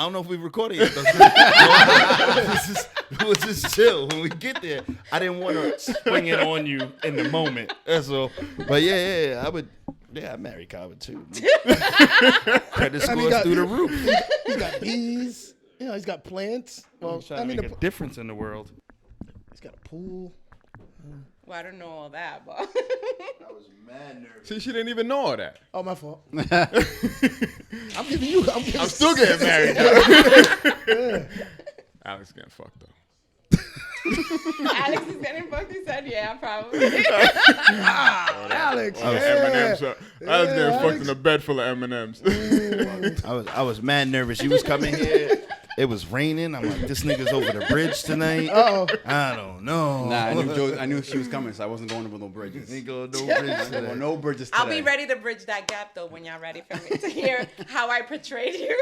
I don't know if we recorded it. It was just chill when we get there. I didn't want to spring it on you in the moment. That's all. But yeah, I would. Yeah, I marry Kava too. Credit scores through the roof. He's got bees. You know, he's got plants. Well, He's trying to make a difference in the world. He's got a pool. Well, I don't know all that, but I was mad nervous. See, she didn't even know all that. Oh, my fault. I'm giving you. I'm still getting married. Though. Alex getting fucked up. Alex is getting fucked. He said, "Yeah, probably." Alex. M&M's. I was getting fucked in a bed full of M&M's. I was mad nervous. She was coming here. It was raining. I'm like, this nigga's over the bridge tonight. Uh-oh. I don't know. Nah, I knew she was coming, so I wasn't going over no bridges. Ain't going no bridge today. No bridges today. I'll be ready to bridge that gap though when y'all ready for me to hear how I portrayed you.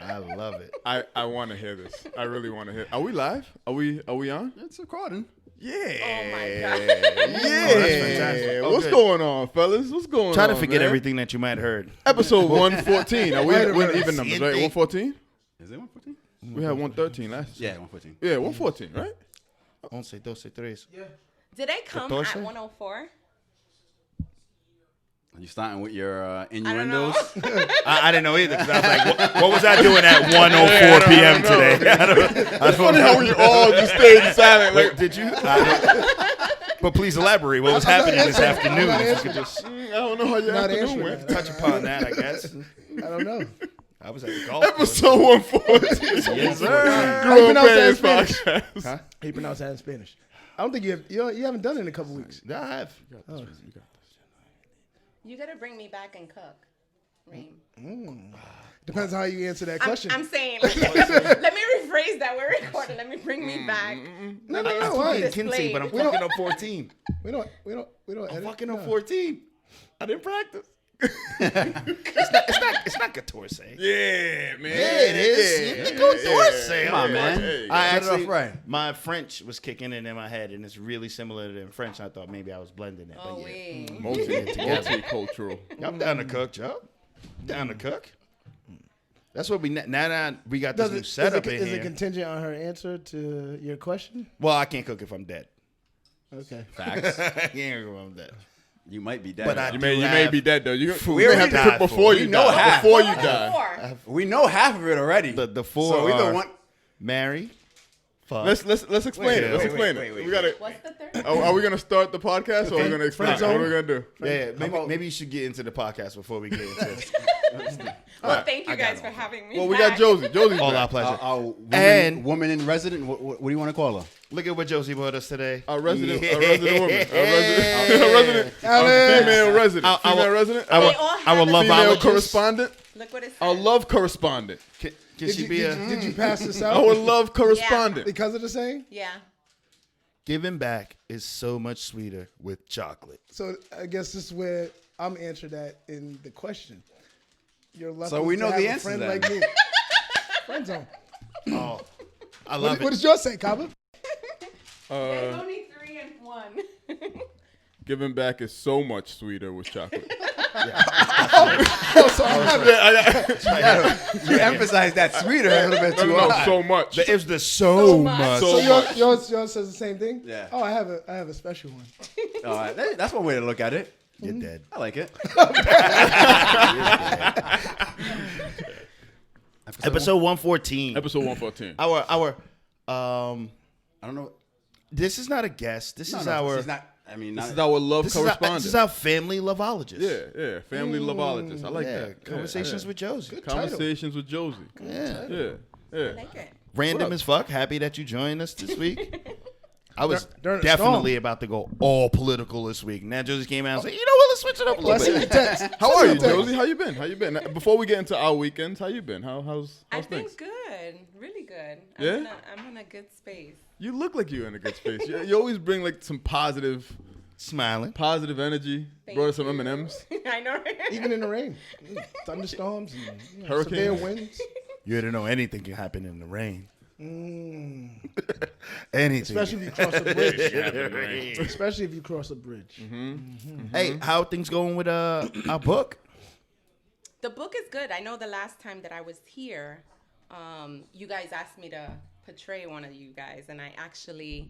I love it. I want to hear this. I really want to hear. Are we live? Are we on? It's recording. Yeah. Oh my God. Yeah. Oh, that's fantastic. What's Okay. going on, fellas? What's going on? Try to forget man? everything that you might have heard. Episode 114. Are we Wait a minute. even numbers, right? 114? Is it 114? We had 113 last year. Yeah, 114. Yeah, 114, right? 11, 12, 13. Yeah. Did they come at 14? 104? Are you starting with your I don't innuendos? know. I didn't know either because I was like, what was I doing at 1:04 p.m. today? It's funny how we all just stayed silent. Wait, Like, did you? But please elaborate. What was happening this afternoon? If you could just I don't know how your Not afternoon answering went. that. touch upon that, I guess. I don't know. I was at the golf course. Episode 114. Yes, How you Grown pronounce that in Pains Spanish? Podcast. Huh? How you pronounce that in Spanish? I don't think you haven't done it in a couple weeks. Yeah, I have. You gotta bring me back and cook, Reem. Depends how you answer that question. I'm saying, let me rephrase that. We're recording. Let me bring me back. no. I'm Why? fucking Kinsey, but I'm fucking up 14. We don't I'm edit. fucking No. up 14. I didn't practice. It's not Catorce. Yeah, man. Yeah, it is. You go Catorce. Come on, man. Hey, I Get it off actually, right. my French was kicking in my head, and it's really similar to French. I thought maybe I was blending it, Oh but yeah. wait. multicultural. I'm down to cook, Joe. Down to cook. That's what we now we got this new setup in is here. it contingent on her answer to your question? Well, I can't cook if I'm dead. Okay. Facts. I can't cook if I'm dead. You might be dead. But I You do may have be dead though. You food may to have to die cook for. before We you know die. half. Before you What was die. it for? We know half of it already. The four so either are one. marry, fuck. Let's explain it. Let's explain it. We got it. What's the third? Are we gonna start the podcast or are we gonna explain it? What are we gonna do? Yeah, maybe you should get into the podcast before we get into it. Well, thank you guys for having me. Well, we back. got Josie. Josie's All our back. pleasure. Our woman in resident. What do you want to call her? Look at what Josie brought us today. Our resident Yeah. woman. Our resident female resident. Female resident. They all have Our a love Female ologist. correspondent. Look what it says. Our love correspondent. Can Did she you, be did you pass this out Our love correspondent. because of the saying? Yeah. Giving back is so much sweeter with chocolate. So I guess this is where I'm answering that in the question. You're lucky So we know to have the a answer friend then. like me. Friend zone. Oh, I love What it. does yours say, Kaba? There's only 3 and 1. Giving back is so much sweeter with chocolate. You emphasize that sweeter a little bit too No, hard. so much. It's the so much. So So much. yours says the same thing? Yeah. Oh, I have a special one. All right, that's one way to look at it. You're dead. I like it. Episode 114. Episode 114. Our I don't know. this is not a guest. This is No, our This is not. I mean, This not, is our love this is our, correspondent. this is our family loveologist. Yeah. Family loveologist. I like Yeah, that. Conversations Yeah. with Josie. Conversations with Josie. Yeah. Yeah. Like it. Random as fuck. Happy that you joined us this week. I was During the definitely about to go all political this week. Now Josie came out and said, you know what, let's switch it up a little Send me a bit. text. How are you, Send me a text. Josie? How you been? Before we get into our weekends, how you been? How's I've been things? good. Really good. Yeah? I'm in a good space. You look like you're in a good space. You always bring like some positive Smiling. energy. Thank Brought us some you. M&Ms. I know. Right? Even in the rain. Thunderstorms and Hurricanes. severe winds. You didn't know anything can happen in the rain. Anything. Especially if you cross a bridge. Especially if you cross a bridge. Hey, how are things going with our book? The book is good. I know the last time that I was here, you guys asked me to portray one of you guys, and I actually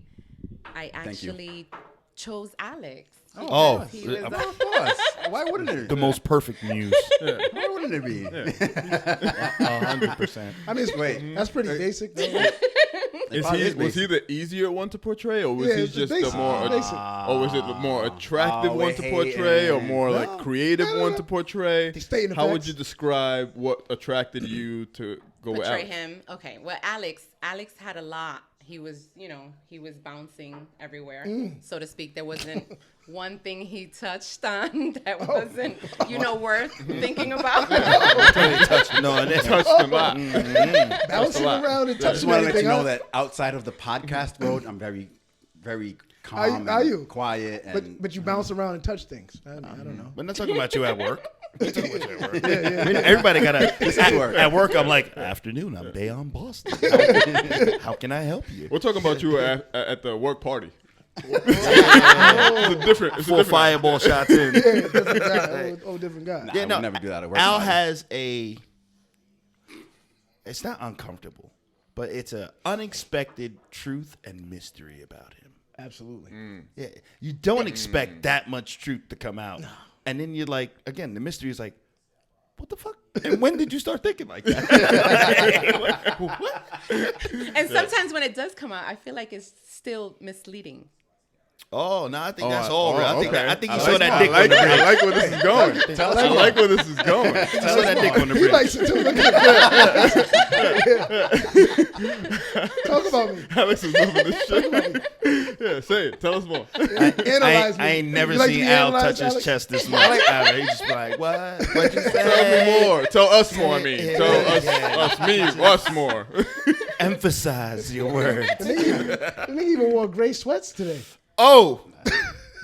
chose Alex. Oh, He was, Of course. Why wouldn't it? the most perfect muse. Why wouldn't it be? 100%. I mean, Wait. that's pretty basic. Though. Was he the easier one to portray, or was Yeah, he it's just basic. the more, Basic. or was it the more attractive one to wait, portray, or and- more like creative No. one to portray? Stay in the How would facts. you describe what attracted you to go with portray Alex? him. Okay, well, Alex had a lot. He was, he was bouncing everywhere, so to speak. There wasn't one thing he touched on that wasn't, worth thinking about. No, and then, Touched a lot. Bouncing around and I just touching want to let anything you know else. that outside of the podcast world, I'm very, very calm Are you? and quiet. And But you bounce around and touch things. I don't know. we're not talking about you at work. We're talking about you at work. Yeah. I mean, everybody got to. work. At work, I'm like, afternoon, I'm Bayonne Boston. How can I help you? We're talking about you at the work party. It's a different. Four fireball shots in. Different guy. Different guy. Nah, Yeah, I no, would never do that at work. Al has it's not uncomfortable, but it's a unexpected truth and mystery about him. Absolutely. Yeah, you don't expect that much truth to come out. And then you're like, again, the mystery is like, what the fuck? And when did you start thinking like that? What? And sometimes when it does come out, I feel like it's still misleading. Oh, no, I think that's all real. okay. I think you I saw like that it. dick I on the like bridge. I like where this is going. I like where this is going. You saw that dick on the He bridge. likes it too. Look at him. Talk about me. Alex is moving this shit. Yeah, say it. Tell us more. Analyze me. I ain't never You like to seen be Al analyzed, touch his Alex? chest this much. He's just like, what? What'd you say? Tell me more. Tell us more. I mean, tell Yeah. us more. Emphasize your words. The nigga even wore gray sweats today. Oh,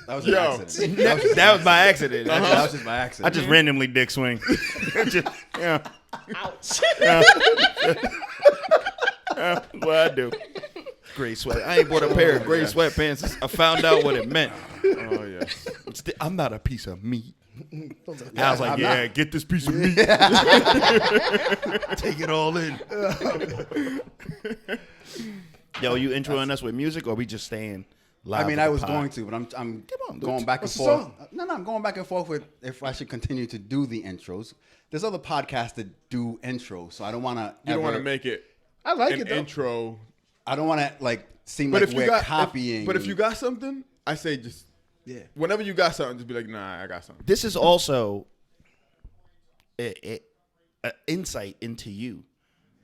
That was an accident. that was by accident. That was just by I accident. just randomly dick swing. Yeah. Ouch. What I do? Gray sweat. I ain't bought a pair of gray sweatpants since I found out what it meant. Oh yes. I'm not a piece of meat. I was like, yeah, get this piece of meat. Take it all in. Yo, you introing us with music, or we just staying live? I mean, with I the was pod? going to, but I'm on, going dude. back and What's the forth. song? No, I'm going back and forth with if I should continue to do the intros. There's other podcasts that do intros, so I don't want to. You don't want to make it I like an it though. intro. I don't want to seem But like if you we're got copying. but if you got something, I say just whenever you got something, just be like, nah, I got something. This is also an insight into you.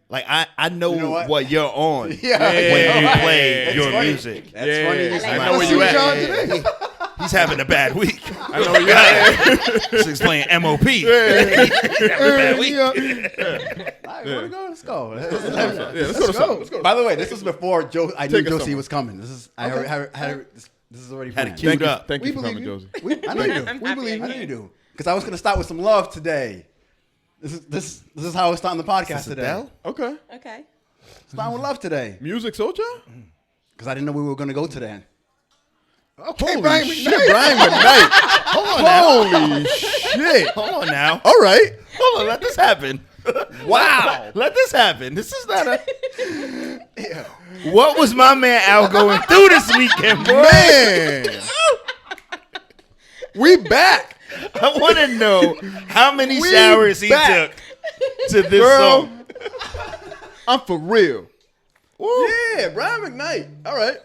Like I know, You know what? what you're on when you Yeah. play It's your funny. music. That's Yeah. funny. I like I that. know where you Let's see John at. today. He's having a bad week. I know where you at. He's playing MOP. Having a bad week. All right, wanna go? Let's go. Yeah, let's go to something. Let's go. By the way, this was before I knew Take us Josie somewhere. was coming. This is this is already Had it planned. queued Thank you, up. thank We you for believe coming, you. Josie. I know you do. I'm We happy believe I I know came. you do. Because I was going to start with some love today. This is how we're starting the podcast today. Adele? Okay. Okay. Starting with love today. Music soldier? Because I didn't know we were going to go today. Okay, Brian Shit, McKnight. Brian McKnight. Holy Shit. Hold on now. All right. Hold on. Let this happen. Wow. Let this happen. This is not a. What was my man Al going through this weekend, boy? Man. We back. I want to know how many We showers he back. took to this Girl. song. I'm for real. Woo. Yeah, Brian McKnight. All right.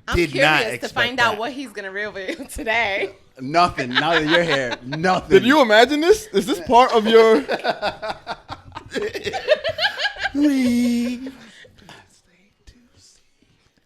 I'm Did not curious to expect find that. out what he's going to reveal today. Nothing. Now that you're here, nothing. Did you imagine this? Is this part of your...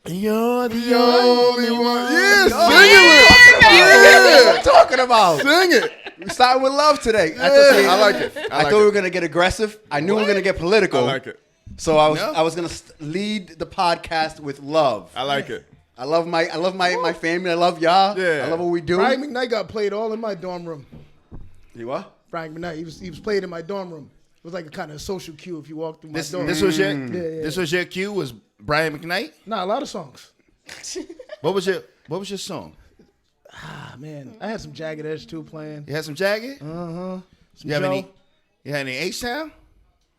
You're the only one. Yeah, Oh, sing it. What are you talking about? Sing it. We started with love today. Yeah, I like it. I thought we were going to get aggressive. I knew we were going to get political. I like it. So I was going to lead the podcast with love. I like it. I love my family. I love y'all. Yeah. I love what we do. Brian McKnight got played all in my dorm room. You what? Brian McKnight, he was played in my dorm room. It was like a kind of social cue if you walked through my dorm. This was your Yeah. this was your cue. Was Brian McKnight? Nah, a lot of songs. What was your song? Ah, man, I had some Jagged Edge too playing. You had some Jagged? You have Joe. any? You had any H-Town?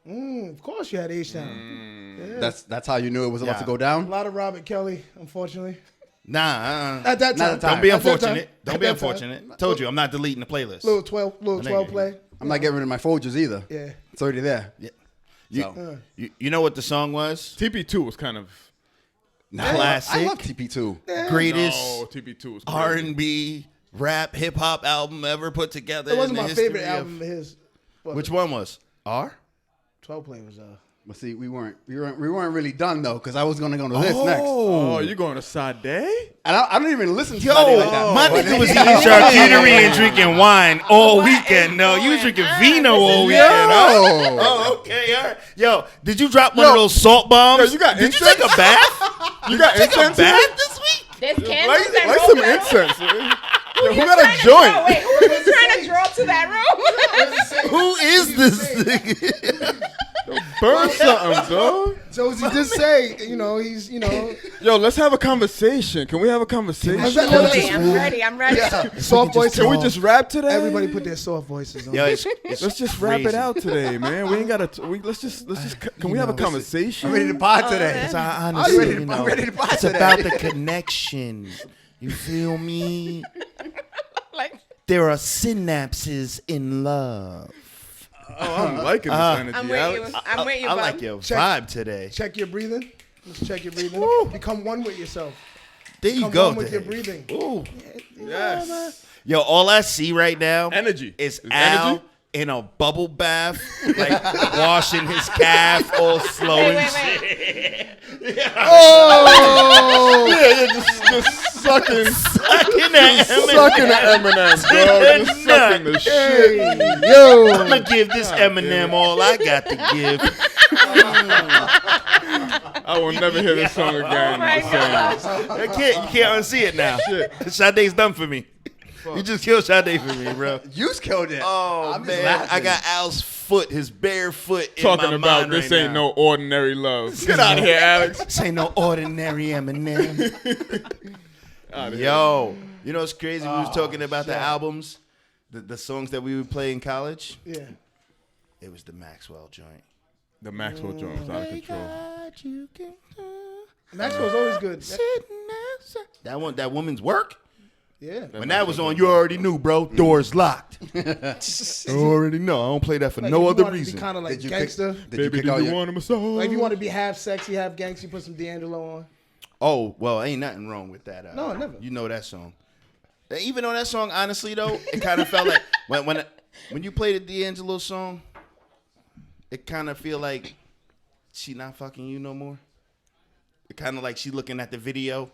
Of course you had H-Town. Yeah. That's how you knew it was about Yeah. to go A down. lot of Robert Kelly, unfortunately. Nah. At that time. Not at the time. Don't be At that time. unfortunate. Don't At be that time. unfortunate. Told you, I'm not deleting the playlist. Little 12 nigga. play. I'm not getting rid of my Folgers either. Yeah. It's already there. Yeah. So. You know what the song was? TP2 was kind of Nah, Classic. I love TP2. Greatest no TP2 was crazy. R&B rap hip hop album ever put together. It wasn't in my the history favorite of- album of his. Which one was? R? 12 play was But see, we weren't really done though, because I was gonna go to this next. Oh, you going to Sade? And I don't even listen to Yo, Sade like that. my nigga was eating charcuterie and drinking wine all weekend. No, you was drinking vino all weekend. Huh? Oh, okay, all right. Yo, did you drop one of those salt bombs? Yo, you got did you incense? take a bath? You got Take a incense in bath it? this week? There's candles and Light rope some metal. incense. Man. Yo, who You got trying a to joint? draw- Wait, who was trying to draw to that room? Who is this nigga? Burn something, dog. Josie did say, he's, Yo, let's have a conversation. Can we have a conversation? Absolutely, I'm ready. I'm ready. soft voices. Can we just rap today? Everybody put their soft voices on. Yo, it's Let's just rap it out today, man. We ain't gotta. Let's just. Can we have a conversation? I'm ready to pod today. It's I'm honestly, ready to- I'm ready to buy it's today. about the connection. You feel me? Like, There are synapses in love. Oh, I'm liking this energy. I'm with Alex. you. I'm with you, I bud. like your Check. vibe today. Check your breathing. Let's check your breathing. Become one with yourself. There you Become go. one with your Dave. breathing. Ooh. Yes. Yo, all I see right now Energy. is Is Al energy? in a bubble bath, like washing his calf all slow Wait, and wait, shit. wait. Oh, yeah, just sucking Sucking that the M&Ms, dog. Just sucking the shit. I'm gonna give this Eminem all I got to give. I will never hear this song again. my the same. You can't unsee it now. Sade's done for me. You just killed Sade for me, bro. You killed it. Oh I'm just man, laughing. I got Al's foot, his bare foot. Talking in my about mind this right ain't now. no ordinary love. Get out of here, Alex. This ain't no ordinary Eminem. Outta here. Yo, you know what's crazy? We was talking about the albums, the songs that we would play in college. Yeah. It was the Maxwell joint. The Maxwell joint was out of control. Maxwell's always good. That woman's work. Yeah. When that was on, you already knew, bro. Doors locked. I already know. I don't play that for Like, no if you other wanted to reason. be kind of like Did you gangster. Did you Baby, pick do out you your? want a massage? Like if you want to be half sexy, half gangster, you put some D'Angelo on. Oh, well, ain't nothing wrong with that. No, never. You know that song. Even though that song, honestly, though, it kind of felt like when you play the D'Angelo song, it kind of feel like she not fucking you no more. It kind of like she looking at the video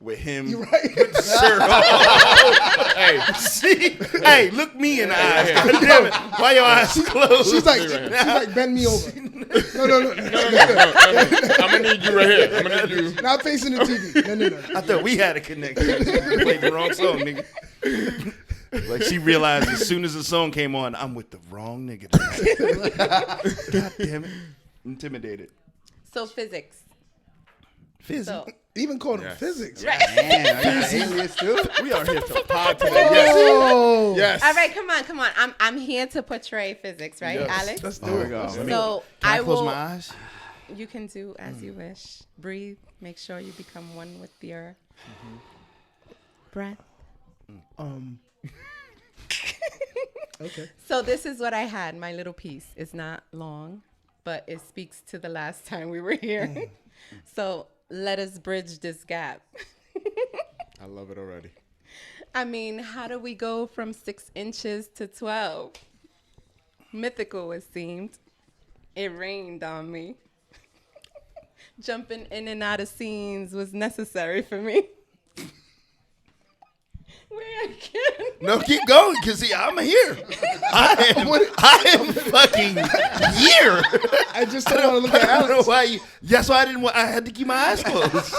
with him. You right. With the shirt off. Hey, see? Hey, look me in the eyes. God damn it. Why your eyes closed? She's like, bend me over. No. I'm gonna need you right here. I'm gonna need you. Not facing the TV. No. I thought we had a connection. We played the wrong song, nigga. Like she realized as soon as the song came on, I'm with the wrong nigga tonight. God damn it. Intimidated. So physics. Fizzy. So Even called him Yes. physics. right. Man, I got alias too. We are here to pod today. Yes. Oh. Yes. All right, come on. I'm here to portray physics, right, Alex? Let's do There we it. go. So Can I I close will. my eyes? You can do as you wish. Breathe. Make sure you become one with your breath. Okay. So this is what I had. My little piece. It's not long, but it speaks to the last time we were here. So let us bridge this gap. I love it already. I mean, how do we go from 6 inches to 12? Mythical, it seemed. It rained on me. Jumping in and out of scenes was necessary for me. Wait, again. No, keep going, cause see, I'm here. I am fucking here. I just don't want to look at I don't know Alex. why you. That's why I didn't. I had to keep my eyes closed.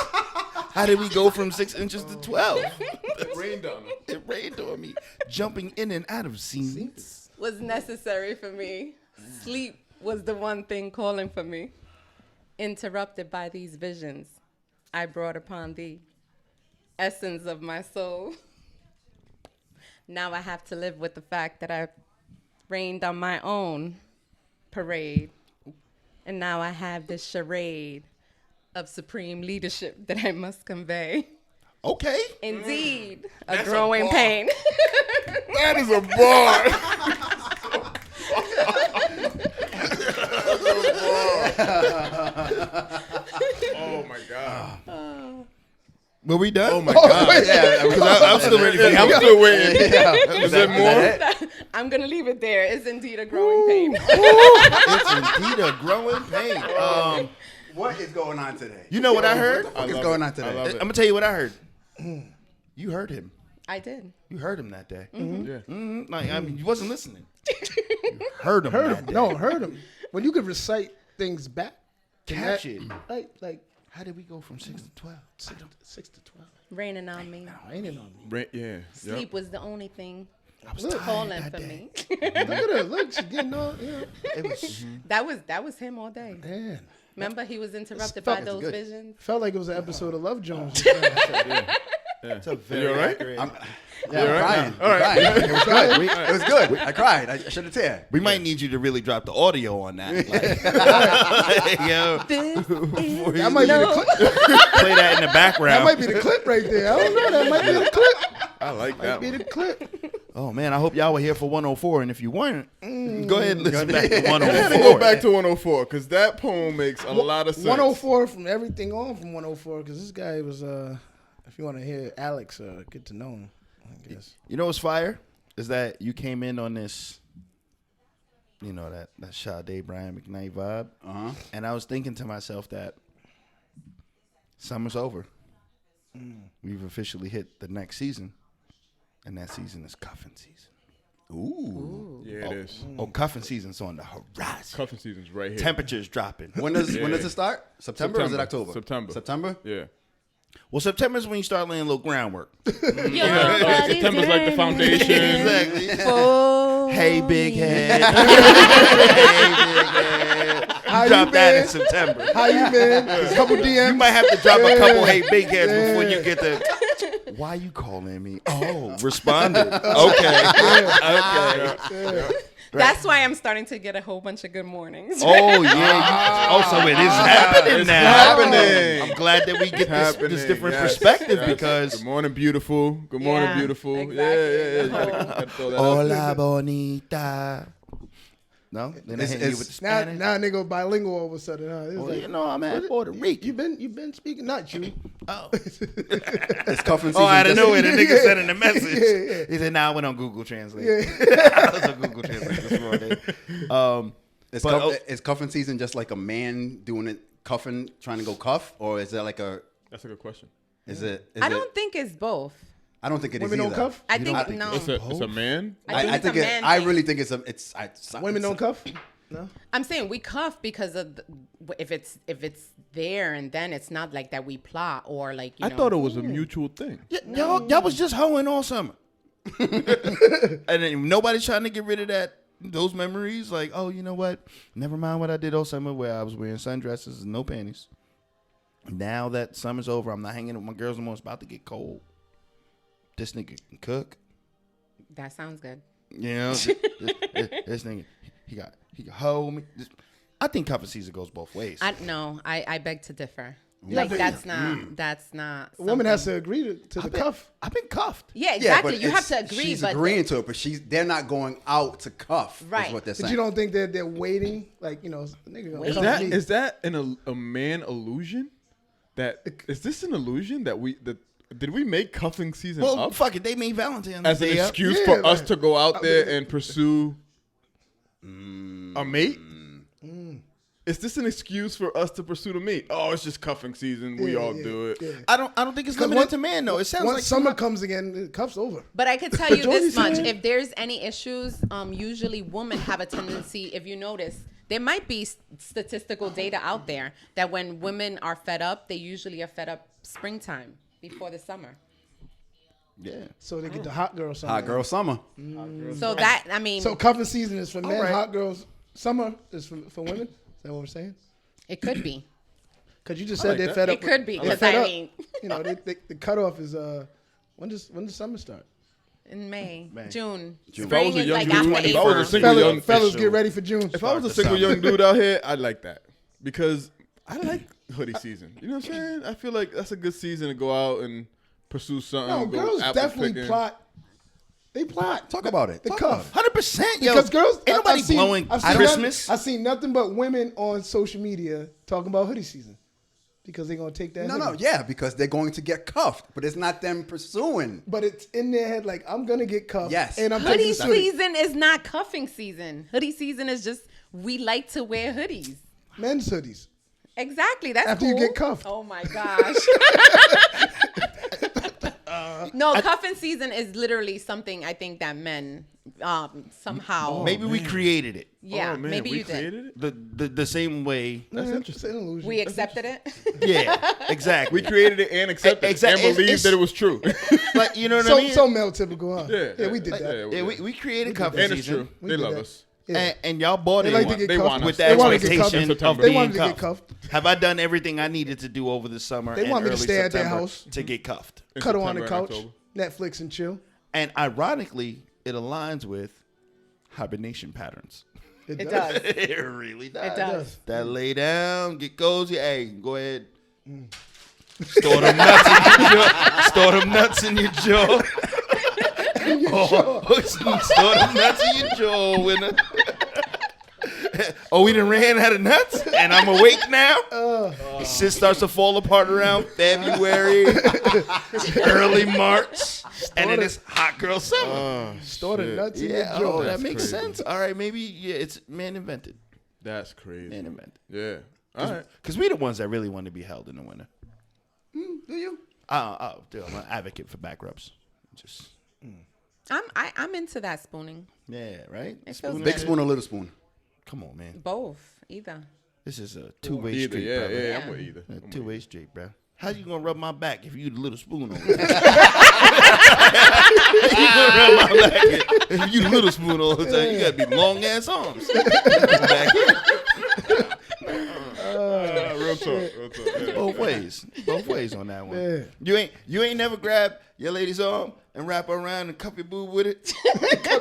How did we go from 6 inches to 12? It rained on him. It rained on me, jumping in and out of scenes. Was necessary for me. Sleep was the one thing calling for me. Interrupted by these visions, I brought upon thee, essence of my soul. Now I have to live with the fact that I rained on my own parade. And now I have this charade of supreme leadership that I must convey. Okay. Indeed, a That's a growing bar. pain. That is a bar. Oh my god. Were we done? Oh my god. Yeah, I'm still ready for I'm still waiting. yeah. Is there more? I'm going to leave it there. It's indeed a growing pain. It's indeed a growing pain. What is going on today? You know what I heard? What is going on today? I love I'm it. gonna tell you what I heard. You heard him. I did. You heard him that day. Yeah. Like, I mean, you wasn't listening. You heard him. Heard that him. day. No, heard him. When you could recite things back. to Catch that- it. Like How did we go from 6 to 12? 6 to 12. Raining on me. Ain't it on me? Yeah. Sleep was the only thing I was Look, calling tired for that day. me. Look at her. Look, she getting all, It was, that was him all day. man. Remember, he was interrupted felt- by those good. visions. Felt like it was an episode of Love Jones. it's a very You all right? accurate. I'm all right? crying. All right. I'm crying. It was good. It was good. I cried. I shed a tear. We might need you to really drop the audio on that. Like, yo, That might be the clip. play that in the That background. might be the clip right there. I don't know. That might be the clip. I like that Be one. the clip. Oh man, I hope y'all were here for 104. And if you weren't, go ahead and listen back to I had to 104. go back to 104 because that poem makes a lot of sense. 104 from everything on from 104 because this guy was. If you want to hear Alex, get to know him. I guess. You know what's fire? Is that you came in on this, you know, that Sade Brian McKnight vibe. And I was thinking to myself that summer's over. We've officially hit the next season. And that season is cuffing season. Yeah, it is. Oh, cuffing season's on the horizon. Cuffing season's right here. Temperatures dropping. When does it start? September or is it October? September. Yeah. Well, September's when you start laying a little groundwork. September's like the foundation. Exactly. Oh, Hey, big head. Hey, big head. How You you drop that in been? September. How you been? A couple DMs. You might have to drop a couple hey big heads before you get the. Why you calling me? Oh, responded. Okay. Okay. That's why I'm starting to get a whole bunch of good mornings. Oh yeah. Oh, so it is happening It's now. happening. I'm glad that we get this Happening, different yes, perspective yes. because. Good morning, beautiful. Good morning, Yeah, beautiful. exactly. Yeah. You gotta throw that out. Hola bonita. No, then they hit you with the now, Spanish. now they go bilingual all of a sudden. Huh? It's Well, like, you know I'm at Puerto Rico. you been speaking, not you. Oh. It's cuffing season. Oh, out of just- nowhere, the nigga Yeah. sent in the message. Yeah. He said, "Nah, I went on Google Translate." Yeah. I was on Google Translate this morning. Is cuffing season just like a man doing it, cuffing, trying to go cuff, or is that like a? That's a good question. Is it? I don't think it's both. I don't think it is Women either. don't cuff? I You think don't- no. It's a man. I think it's a man I thing. really think it's. Women don't cuff? No. I'm saying we cuff because of if it's there and then it's not like that we plot or like you I know. thought it was a mutual thing. Y'all was just hoeing all summer, and then nobody's trying to get rid of those memories. Like, oh, you know what? Never mind what I did all summer, where I was wearing sundresses and no panties. Now that summer's over, I'm not hanging with my girls anymore. It's about to get cold. This nigga can cook. That sounds good. You know, this nigga, he can hoe me. I think cuffing season goes both ways. I beg to differ. Like that's not. A woman has something- to agree to the cuff. I've been cuffed. Yeah, exactly. but You have to it's- agree, She's but agreeing to it, but they're not going out to cuff. Right. Is what they're But saying. you don't think they're waiting? Like, nigga gonna Wait. cuff me. Is that a man illusion? Is this an illusion that did we make cuffing season Well, up fuck it. They made Valentine's as an Day up. excuse Yeah, for us like, to go out there and pursue a mate? Is this an excuse for us to pursue the mate? Oh, it's just cuffing season. We all do it. Yeah. I don't think it's 'Cause limited to man though. It sounds Once like summer comes again, the cuff's over. But I could tell you Josie this much: said- if there's any issues, usually women have a tendency. If you notice, there might be statistical data out there that when women are fed up, they usually are fed up springtime before the summer. yeah. So they get the hot girl summer. Hot girl summer. So that I mean, So cuffing season is for men. right. Hot girls summer is for women. Is that what we're saying? it could be. Because you just I said like they're that. fed up. It could be they're because fed I up. mean, The cutoff is when does summer start? In May. May. June. If I was Spring a is young like dude, after if I was a April. single young Fellas, get ready for June. If I was a the single summer. young dude out here, I'd like that because I like hoodie season. You know what I'm saying? I feel like that's a good season to go out and pursue something. No, go girls apple definitely picking. plot. They plot. Talk about it. The Talk cuff. 100%, yo. Because girls, ain't nobody I've seen- blowing I've seen Christmas. I've seen nothing but women on social media talking about hoodie season because they're gonna take that. No, hoodie. yeah, because they're going to get cuffed, but it's not them pursuing. But it's in their head like I'm gonna get cuffed. Yes. and I'm Hoodie taking this hoodie. season is not cuffing season. Hoodie season is just we like to wear hoodies. Men's hoodies. Exactly. That's After cool. you get cuffed. Oh my gosh. No, cuffing season is literally something I think that men somehow. Maybe we created it. Yeah, Oh, man, maybe we you did. created it. The same way. That's Yeah, interesting. it's an illusion. We accepted it. Yeah, exactly. We created it and accepted Exact- it and believed it's- that it was true. like, you know what I so mean? so male typical, huh? Yeah, we did that. yeah, we created cuffing and it's season. true. We They did love that. us. Yeah. And y'all bought They it like to get They cuffed. want us. with They the wanted to get expectation cuffed. of They being wanted to get cuffed. cuffed. Have I done everything I needed to do over the summer They and want me to early stay at their September house. to get cuffed? In Cuddle on the September and couch, October. Netflix and chill. And ironically, it aligns with hibernation patterns. It does. It really does. It does. That lay down, get cozy. Hey, go ahead. Store them nuts in your jaw. Store them nuts in your jaw. Store them nuts in your jaw, winner. Oh, we done ran out of nuts, and I'm awake now. Shit starts to fall apart around February, early March, and then it's hot girl summer. Store the nuts in Yeah, your oh, jaw. that That's makes crazy. sense. All right, maybe it's man invented. That's crazy. Man invented. Yeah. All right. Because we the ones that really want to be held in the winter. Do you? Dude, I'm an advocate for back rubs. Just I'm into that spooning. yeah, right. It feels Spoon Big good. spoon or little spoon? Come on, man. Both, either. This is a two-way Either, street, yeah, brother. yeah, Yeah. I'm with either. A I'm with two-way street, bro. How you gonna rub my back if you the little spoon over there? You gonna rub my back if you the little spoon all the time? You gotta be long ass arms. Back here. Real talk. Real talk. Yeah. Both ways on that one. Yeah. You ain't never grabbed your lady's arm and wrap her around and cup your boob with it.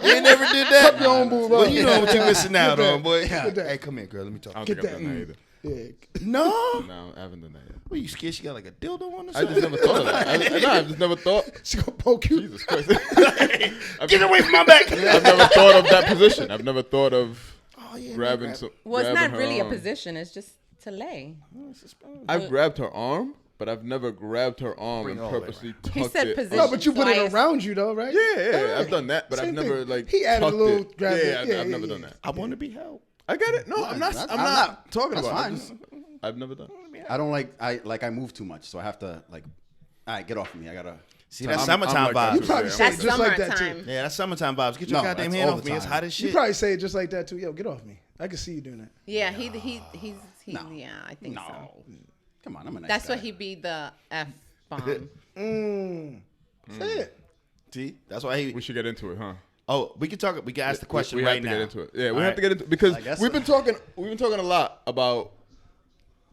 You ain't never did that. your own boob Well, up. you know what you're missing out Get that. on, boy. Get that. Hey, come here, girl. Let me talk. I don't Get think I've that. done that either. Yeah. No. No, I haven't done that yet. What, you scared she got like a dildo on her I just never thought of that. I just never thought. She gonna poke you. Jesus Christ. Get away from my back. I've never thought of that position. I've never thought of Oh, yeah, grabbing some. Well, it's grabbing not her really a arm. position. It's just to lay. I've grabbed her arm, but I've never grabbed her arm Bring and it all the way purposely He tucked said it. position. No, but you put it Twice. around you though, right? Yeah, I've done that, but I've Same never thing. like He added a tucked little it. grab Yeah, it. I've Yeah, never yeah, done yeah. that. I want to be held. I get it. No, I'm not. That's- I'm I'm not not- talking that's about fine. it. I've never done. I don't like I move too much, so I have to like. All right, get off of me. I gotta. See, that's I'm summertime like that vibes. too, Probably yeah. say it That's just like that too. summertime. Yeah, that's summertime vibes. Get your No, goddamn that's hand all off the me. It's time. hot as You shit. probably say it just like that too. Yo, get off me. I can see you doing that. Yeah, he's yeah, I think so. No. Come on, I'm a nice That's guy. what he be the F bomb. Say it. See, that's why he. We should get into it, huh? Oh, we can talk. We can ask the question we right have to now. get into it. Yeah, we All have right. to get into it because I guess we've so. been talking. We've been talking a lot about.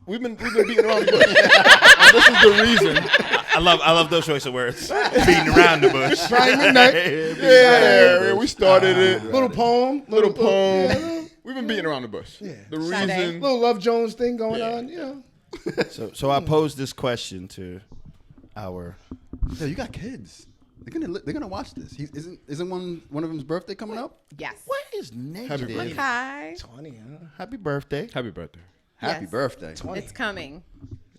We've been beating around the bush. And this is the reason. I love those choice of words. Beating around the bush. Friday midnight. Yeah, we started it. Little poem. Little poem. Yeah, little, We've been beating around the bush. Yeah. The Sade. reason. little Love Jones thing going on. You know. So I posed this question to our. Yo, you got kids. They're gonna watch this. Isn't one of them's birthday coming up? Yes. What is negative? birthday. Hi. 20, huh? Happy birthday. Happy birthday. Happy Yes. birthday. 20. It's coming.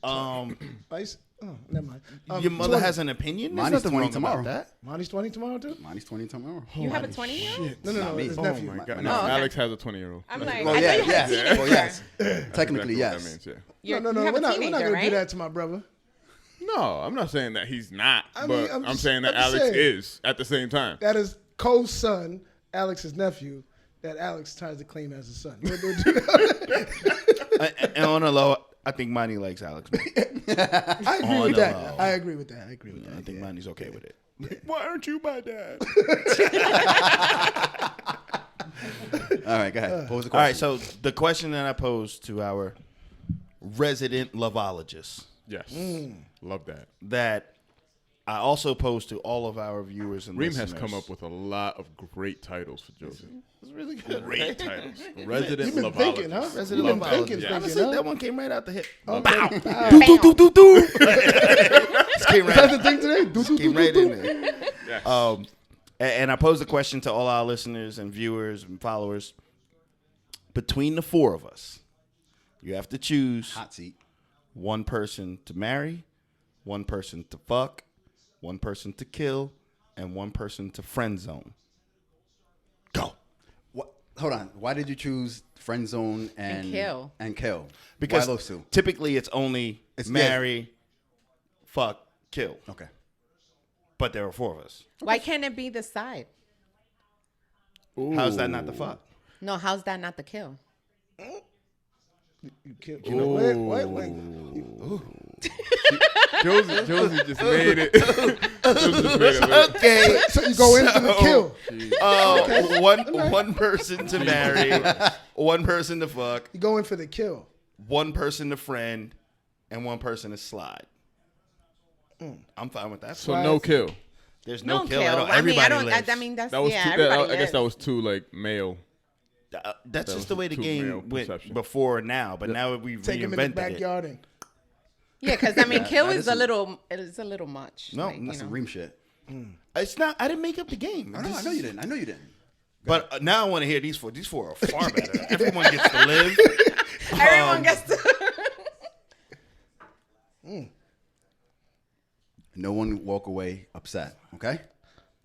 Ice. Oh, never mind. Your mother 20. has an opinion. There's Mine is nothing 20 wrong tomorrow. about that. Monty's 20 tomorrow too. Mine's 20 tomorrow. You have a 20-year-old? No, Not me. his Oh nephew. Oh my My god. nephew. No, Oh, okay. Alex has a 20-year-old. I'm like, Well, I yeah, thought you had a yes. teenager. Well, yes. That's Technically, exactly what yes. that means, yeah. You're, No, you have we're a not teenager, gonna right? do that to my brother. No, I'm not saying that he's not, I mean, but I'm I'm just- saying that I'm just Alex saying. is at the same time. That is Cole's son, Alex's nephew, that Alex tries to claim as his son. Don't do that. And on the low, I think Monty likes Alex. Man. I agree Oh, with no. that. I agree with that. I think Monty's okay with it. Why aren't you my dad? All right, go ahead. Pose the question. All right, so the question that I posed to our resident loveologist Yes. Love that. that I also pose to all of our viewers and Reem listeners. has come up with a lot of great titles for Josie. It's really good. Great titles. Resident You've been Loveologist. thinking, huh? Resident You've been Loveologist. thinking, Honestly, huh? that one came right out the hip. Okay. Just came Is right, that the thing today? came right in there. Yes. And I posed the question to all our listeners and viewers and followers. Between the four of us, you have to choose Hot seat. one person to marry, one person to fuck, one person to kill, and one person to friend zone. Go. What? Hold on. Why did you choose friend zone And kill. And kill. Because Why those two? typically it's only marry, fuck, kill. Okay. But there are four of us. Why can't it be the side? How's that not the fuck? No, how's that not the kill? You know, wait. Josie just made it. Josie just made it. Okay. So you go in for the kill. One person to marry, one person to fuck, You go in for the kill. one person to friend, and one person to slide. I'm fine with that. So no kill. There's no No kill at all. I mean, Everybody lives. I mean, that's That was yeah. too, Everybody I guess lives. that was too like male. That's That just was the way the too male game went perception. before and now. But now we've Take him in the reinvented it. backyard and Yeah, because I mean, kill that is is a a- little. It's a little much. No, like, you That's some know. Reem shit. It's not. I didn't make up the game. I know you didn't. I know you didn't. But now I want to hear these four. These four are far better. Everyone gets to live. Everyone gets to. No one walk away upset. Okay.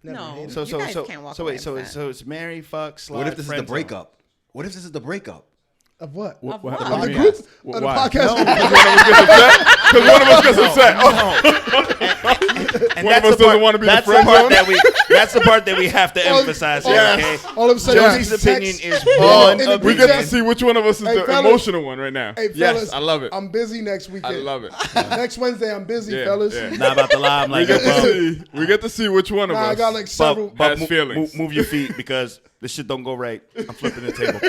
No, hated So you guys so can't walk so away wait. So upset. so it's marry, fuck, slide. What if this is the friend zone. breakup? What if this is the breakup? of what? Of what? what? Of the mean? group? Wh- Of the why? podcast? Because one of us gets upset. And One of that's us the doesn't want to be the that's friend part zone. that we. That's the part that we have to emphasize here. Okay. All of a sudden, Josie's text- opinion is in one the of We group get the. to chat. see which one of us is Hey, the fellas. emotional one right now. Hey, Yes, fellas, I love it. I'm busy next weekend. I love it. Next Wednesday, I'm busy, Yeah, fellas. yeah. Not about the lie. I'm We like, get bro, to see. We get to see which one of Nah, us. I got like several. Has move, feelings. move your feet because this shit don't go right. I'm flipping the table.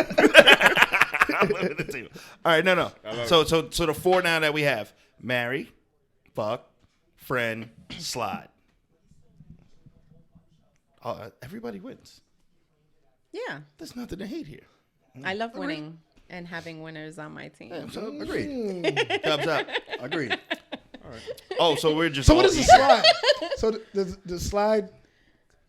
I'm flipping the table. All right, no. So the four now that we have: marry, fuck, friend, slide. Everybody wins. Yeah, There's nothing to hate here. I love winning and having winners on my team. So Agreed. thumbs up. Agreed. Oh, so we're just. So what all is the equal. slide? So the slide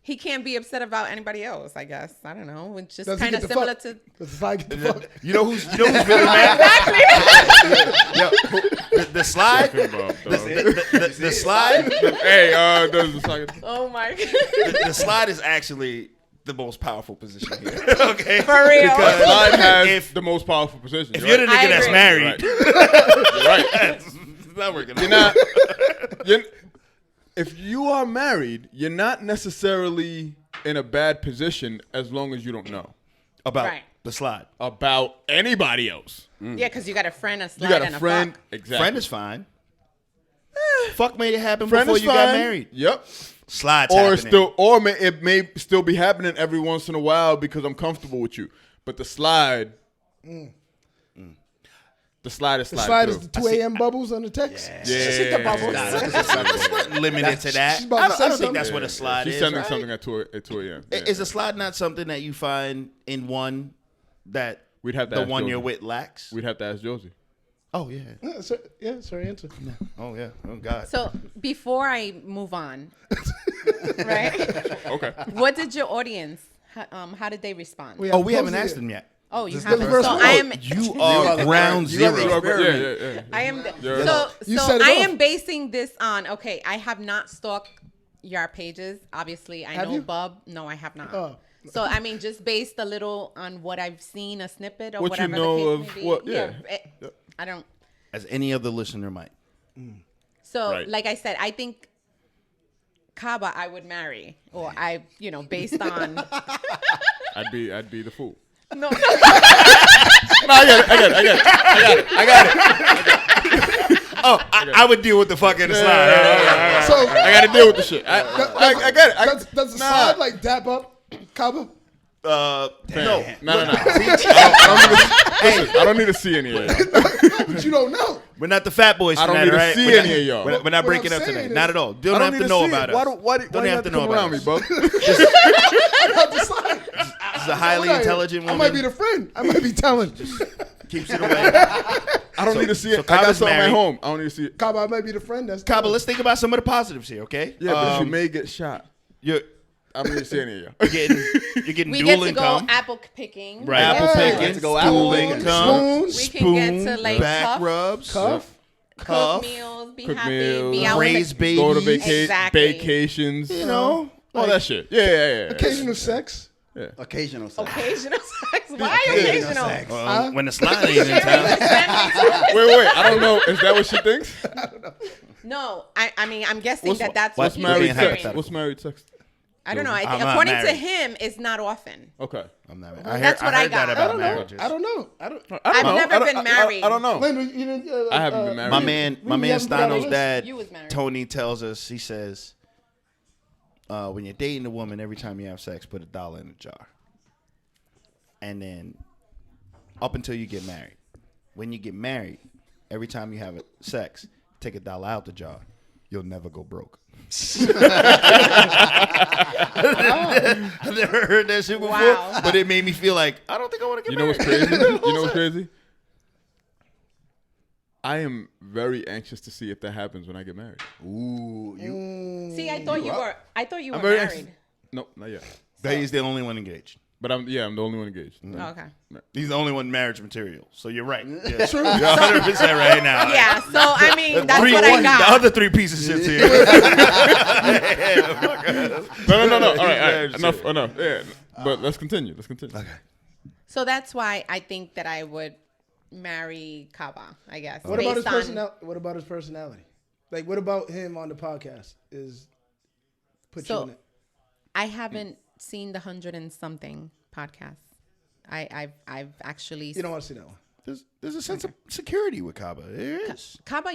He can't be upset about anybody else. I guess I don't know. It's just does he kind get of the similar fuck? to. Does the slide get the fuck? You know who's really mad? The slide. The slide. Hey, there's a second. Oh my god! The slide is actually the most powerful position here. Okay. For real. Because Slide has if the most powerful position. you're the nigga I that's agree. married, You're right. it's not working out. You're not. If you are married, you're not necessarily in a bad position as long as you don't know about Right. the slide. about anybody else. Yeah, because you got a friend, a You slide, got and a a friend. fuck. Exactly. Friend is fine. Fuck made it happen Friend before is you got fine. married. Yep. Slide's Or happening. still, it may still be happening every once in a while because I'm comfortable with you. But the slide, the slide is The slide. slide is through. the 2 a.m. bubbles on the text. Yeah. The bubbles. limited to that. She's about to I say don't think something. that's what a slide She's is. sending right? something at 2 a.m. Yeah. Is a slide not something that you find in one that We'd have to the ask one Josie. you're with lacks? We'd have to ask Josie. Oh yeah. Yeah, it's her answer. Oh yeah. Oh god. So before I move on, right? Okay. What did your audience? How did they respond? We Oh, we haven't posted asked it. them yet. Oh, you This is haven't. the first So one. I am. You are are the ground first- you are the zero. experiment. Yeah. I am. You're- So You so set it I off. am basing this on. Okay, I have not stalked your pages. Obviously, I Have know you? Bub. No, I have not. Oh. So I mean, just based a little on what I've seen, a snippet or What you whatever know the case of may be. what- yeah. I don't. As any other listener might. So, Right. like I said, I think Kaba I would marry, or I, based on. I'd be the fool. No, No, I got it. Oh, I would deal with the fucking slide. So I got to deal with the shit. I get it. does the slide like dap up Kaba? No. Hey, I don't need to see any of y'all. But you don't know. We're not the fat boys I don't tonight, need to right? see We're any not- of y'all. We're not What breaking I'm up tonight. saying Not is- at all. You I don't have to know see about it. us. Why Don't have to know come about around me, us. bro? This is a highly intelligent woman. I might be the friend. I might be telling. Keeps it away. I don't need to see it. so I got Kaba's something at married. home. I don't need to see it. Kaba, I might be the friend. That's Kaba, let's think about some of the positives here, okay? Yeah, but you may get shot. You're I don't need to see any of y'all. getting We dual get to income. go apple picking. Right. Yeah. Apple Yeah. picking, To go dual apple picking. income, Spoons. We can get to, like, back cuff. rubs, Cuff. Cook cuff, meals, be Cook happy, meals, be out raise with babies. Go to Exactly. vacations. You know, all that shit. Yeah. occasional sex. Occasional sex. occasional sex. Why occasional? sex. when the slide ain't in town. Wait. I don't know. Is that what she thinks? No, I mean, I'm guessing that's what's what he married was sex? hearing. Hypothetical. What's married sex? I don't know. I'm not According to married. him, it's not often. Okay. I'm not. That's what I heard that got. about marriages. I don't know. I've never been married. I don't know. Linda, you didn't, I haven't been married. My man haven't put out a Stano's list? dad, You was married. Tony, tells us, he says, when you're dating a woman, every time you have sex, put $1 in a jar. And then up until you get married. When you get married, every time you have sex, take $1 out the jar. You'll never go broke. I've never heard that shit before, Wow. but it made me feel like, I don't think I want to get You know married. what's crazy? You know what's crazy? I am very anxious to see if that happens when I get married. Ooh, you. See, I thought you were. I thought you were I'm very married. anxious. Nope, not yet. He's the only one engaged. But I'm the only one engaged. Oh, okay. He's the only one marriage material. So you're right. Yeah. True. You're 100% right now. Yeah. So I mean, that's what I The got. other 3 pieces of shit here. No. All right. Enough. Yeah. But let's continue. Okay. So that's why I think that I would marry Kaba. I guess. What about his based on- personality? What about his personality? Like, what about him on the podcast is put you in it? I haven't seen the 100 and something podcast. I've actually. You don't want to see that one. There's a sense of security with Kaba. There is. Kaba,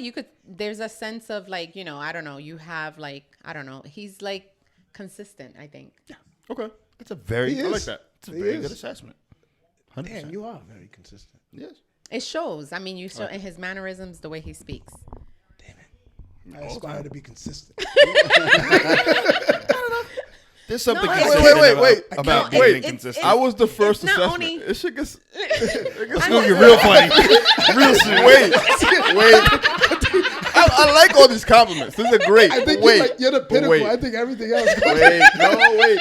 there's a sense of like, I don't know. You have like, I don't know. He's like consistent, I think. Yeah. Okay. It's a very. He I is. like that. It's a He very is. good assessment. 100%. Damn, you are very consistent. Yes. It shows. I mean, you show in his mannerisms, the way he speaks. I aspire to be consistent. There's something No, consistent wait. about No, being it's- inconsistent. I was the first not assessment. only- It shit gets. It's gonna get real funny. Real soon. Wait. I like all these compliments. This is great. I think wait. you're the pinnacle. Wait. I think everything else. Wait.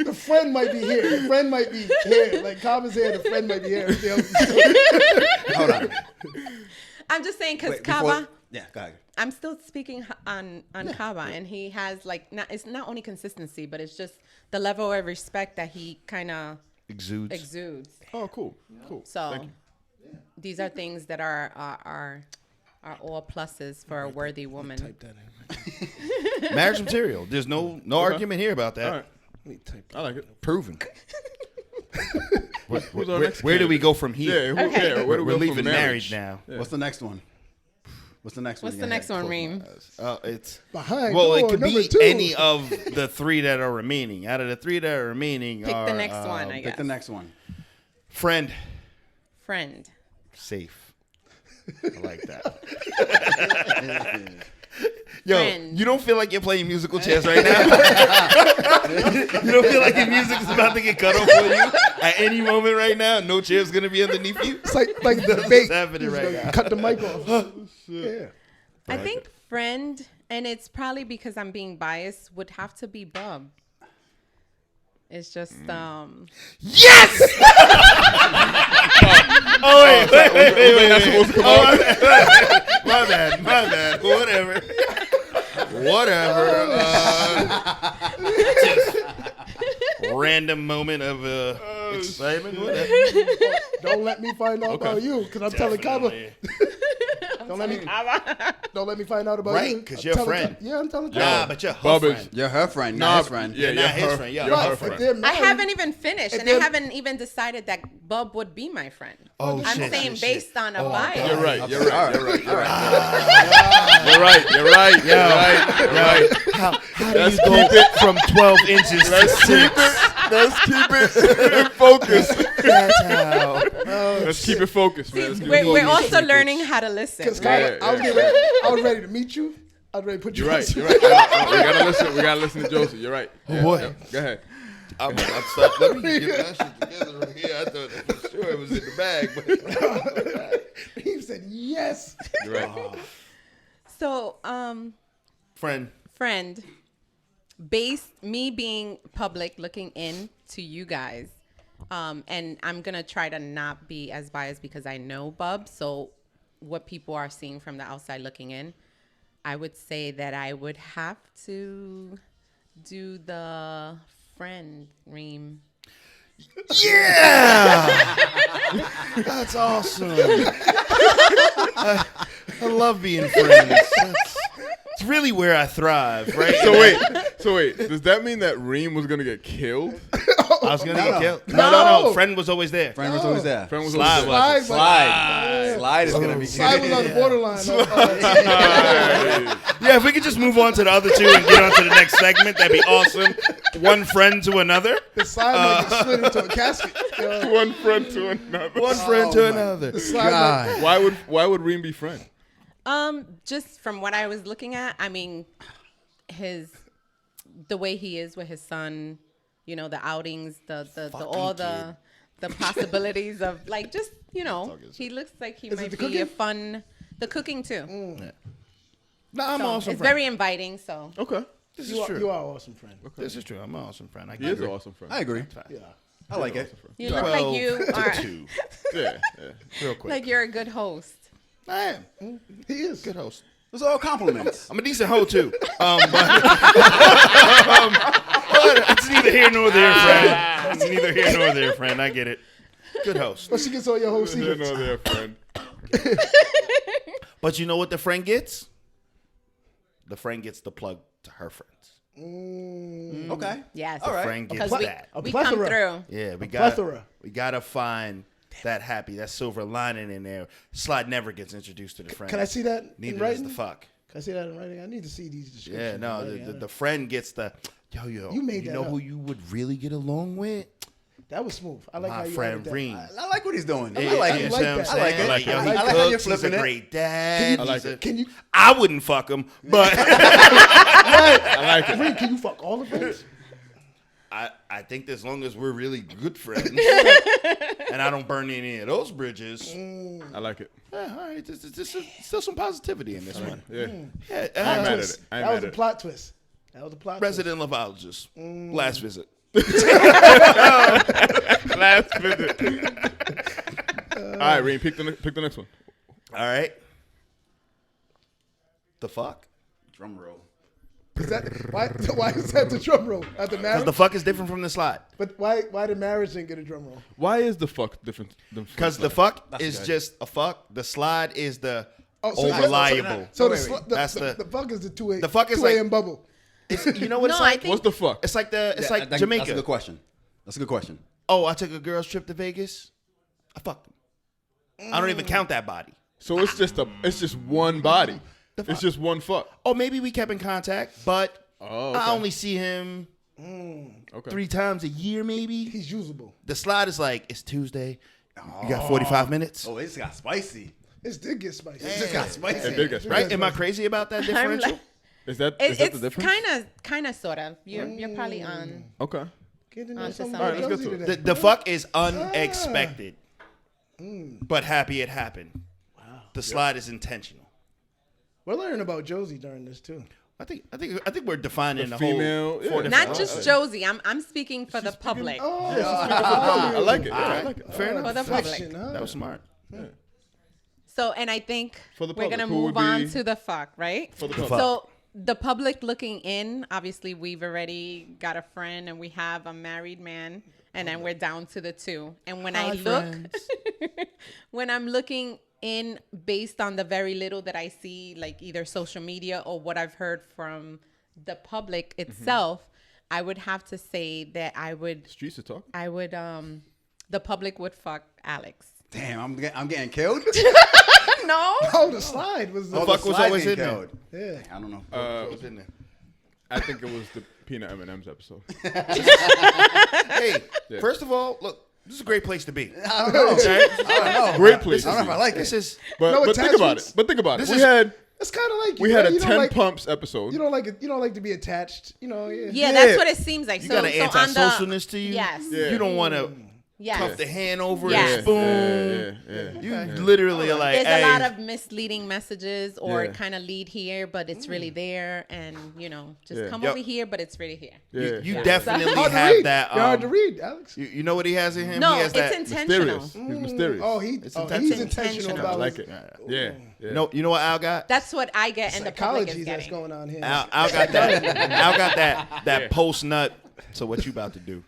The friend might be here. The friend might be here. Like Kaba's here. The friend might be here. Everything else is Hold on. I'm just saying because Wait, before- Kaba. Yeah, go ahead. I'm still speaking on Kaba, and he has like it's not only consistency, but it's just the level of respect that he kind of exudes. Oh, cool. So Thank you. these are things that are all pluses for a worthy woman. type that in. Marriage material. There's no argument here about that. All right. Let me type. I like it. Proven. Who's our next Where do we candidate? go from here? Okay. Where do we We're go from leaving marriage now. Yeah. What's the next one? What's the next one? What's the next one, Reem? It's Behind well, it door could number be 2. any of the 3 that are remaining. Out of the 3 that are remaining, Pick are the next one, I guess. Pick the next one. friend, Friend. safe. I like that. Yo, Friend. you don't feel like you're playing musical chairs right now? You don't feel like your music is about to get cut off for you at any moment right now? No chair's going to be underneath you? It's like the That's bait. happening right now. Cut the mic off. Yeah. I think friend, and it's probably because I'm being biased, would have to be Bub. It's just Yes! Oh, wait. That's supposed to come out. My bad. Whatever. Just random moment of excitement. Whatever. Don't let me find out about you, because I'm telling Kaba. Definitely. Don't let me find out about Right, you. 'cause I'm you're a telling friend. Yeah, I'm telling Nah, Kaba. but you're her Bub is- friend. You're her friend, Nah, not his friend. Yeah, You're not his friend. You're You're her But friend. if they're I married, haven't even finished, If and I they're- haven't even decided that Bub would be my friend. Oh, I'm shit. saying based on a bias. You're right. You're All right. right. You're right. You're right. How do Let's you go keep it from 12 inches to 6? Let's keep it in focus. That's how. Let's keep it focused, man. Let's keep it We're focused. also learning how to listen. Because Right? I was ready to meet you. I was ready to put you You're on. right. You're right. We gotta listen. We gotta listen to Josie. You're right. Yeah, boy. yeah. Go ahead. I'm stuck. Let me get that shit together right here. I thought for sure it was in the bag, but He said yes. You're right. So, friend. me being public, looking in to you guys, and I'm gonna try to not be as biased because I know Bub. So, what people are seeing from the outside looking in, I would say that I would have to do the friend Reem. Yeah, that's awesome. I love being friends. It's really where I thrive, right? So wait. Does that mean that Reem was gonna get killed? I was gonna No, get no. killed. No. No. Friend was always there. Friend was always there. Friend was Slide always was. Slide is gonna be. Slide was on the borderline. Yeah, if we could just move on to the other two and get on to the next segment, that'd be awesome. One friend to another. The slide might get slid into a casket. one friend to another. One friend to another. The slide might, Why would Reem be friend? Just from what I was looking at, I mean, the way he is with his son, you know, the outings, the possibilities of like just, you know, he looks like he might be a fun. The cooking too. Yeah. No, I'm an awesome it's friend. very inviting. So Okay. This you is true. are an awesome friend. This is true. I'm an awesome friend. I He is agree. an awesome friend. I agree. Yeah. I like it. you look like you 12 are to 2. Yeah. Real quick. like you're a good host. I am. He is. Good host. Those are all compliments. I'm a decent hoe too. But it's neither here nor there, friend. It's neither here nor there, friend. I get it. Good host. But she gets all your whole You secrets. know their friend. But you know what the friend gets? The friend gets the plug to her friends. Okay. Yes. All right. Friend gets Because that. A we come plethora. through. Yeah, plethora. we gotta find that happy, that silver lining in there. Slide never gets introduced to the friend. Can I see that in Neither does writing? the fuck. Can I see that in writing? I need to see these descriptions. Yeah, no, in writing. the friend gets the yo. You made that know up. who you would really get along with? That was smooth. I like how My you friend added that. Reem. I like what he's doing. Yeah, I like you it. see what I'm that. saying? I like it. Like, yo, I he like how you're cooks, he's a flipping it. great dad. I like it. Can you? I wouldn't fuck him, but I like it. Reem, can you fuck all the friends? I think as long as we're really good friends and I don't burn any of those bridges, I like it. yeah, all right, there's still some positivity in this one. Yeah. Yeah, I'm mad at Twist. it. I'm That mad was a at it. plot twist. That was a plot resident loveologist, last visit. Last visit. All right, Reem, pick the next one. All right. The fuck? Drum roll. twist. Is that, why is that the drum roll at the Because marriage? the fuck is different from the slide. But why the marriage didn't get a drum roll? Why is the fuck different than Because the fuck That's is good. just a fuck. The slide is the so- over-liable. So Wait, the, wait. the, That's the, the- fuck is the 2 the fuck is 2 like- a.m. bubble. You know what it's No, I like? think- What's the fuck? It's like That's a Jamaica. good question. That's a good question. Oh, I took a girl's trip to Vegas. I fucked him. I don't even count that body. So it's just one body. fuck. It's just one fuck. Oh, maybe we kept in contact, but Oh, okay. I only see him Okay. 3 times a year, maybe. He's usable. The slide is like, it's Tuesday. You got 45 minutes. Oh, it's got spicy. This did get spicy. It just got spicy. It did get Right? spicy. Am I crazy about that I'm differential? like, Is that the it's difference? kind of sort of. You're probably on. Okay. Get in there Onto something something. with All right, let's Josie get to today. The fuck is unexpected, but happy it happened. Wow. The slide is intentional. We're learning about Josie during this too. I think we're defining the female, whole yeah. 4 different. Not just Josie. I'm speaking for the public. Oh, I like it. Yeah, I like it. Fair For enough. the public. Fiction, huh? That was smart. So, and I think For the we're public, gonna who would move on be- to the fuck, right? For the public. So the public looking in, obviously we've already got a friend and we have a married man, and then we're down to the 2. And when I look, when I'm looking in based on the very little that I see, like either social media or what I've heard from the public itself, I would have to say that Streets of talk. the public would fuck Alex. Damn, I'm getting killed. No. Oh, the slide was the fuck was slide always getting in there. killed. Yeah. I don't know. What was in there? I think it was peanut M&M's episode. Hey, first of all, look, this is a great place to be. I don't know. Okay? I don't know. Great place. I don't know if I like This it. is But No think about attachments? it. But think about it. This We is- had It's kind of like we you, had right? a You don't 10 like, pumps episode. You don't like it. You don't like to be attached. You know. Yeah. Yeah, that's what it seems like. you so, got an so on the- anti-socialness to you. Yes. Yeah. You don't want to Yes. cuff the hand over Yes. the spoon. Yeah. You literally are like, There's hey, a lot of misleading messages or Yeah. kind of lead here, but it's really there. And, just Yeah. come Yep. over here, but it's really here. Yeah. you Yeah. definitely Hard to have read. that. You're hard to read, Alex. You know what he has in him? No, he has it's that. intentional. Mysterious. He's mysterious. Oh, he's intentional. intentional I about I like his it. Yeah. You know what Al got? That's what I get and the public psychology is that's getting. going on here. Al got that. Al got that post nut. So what you about to do?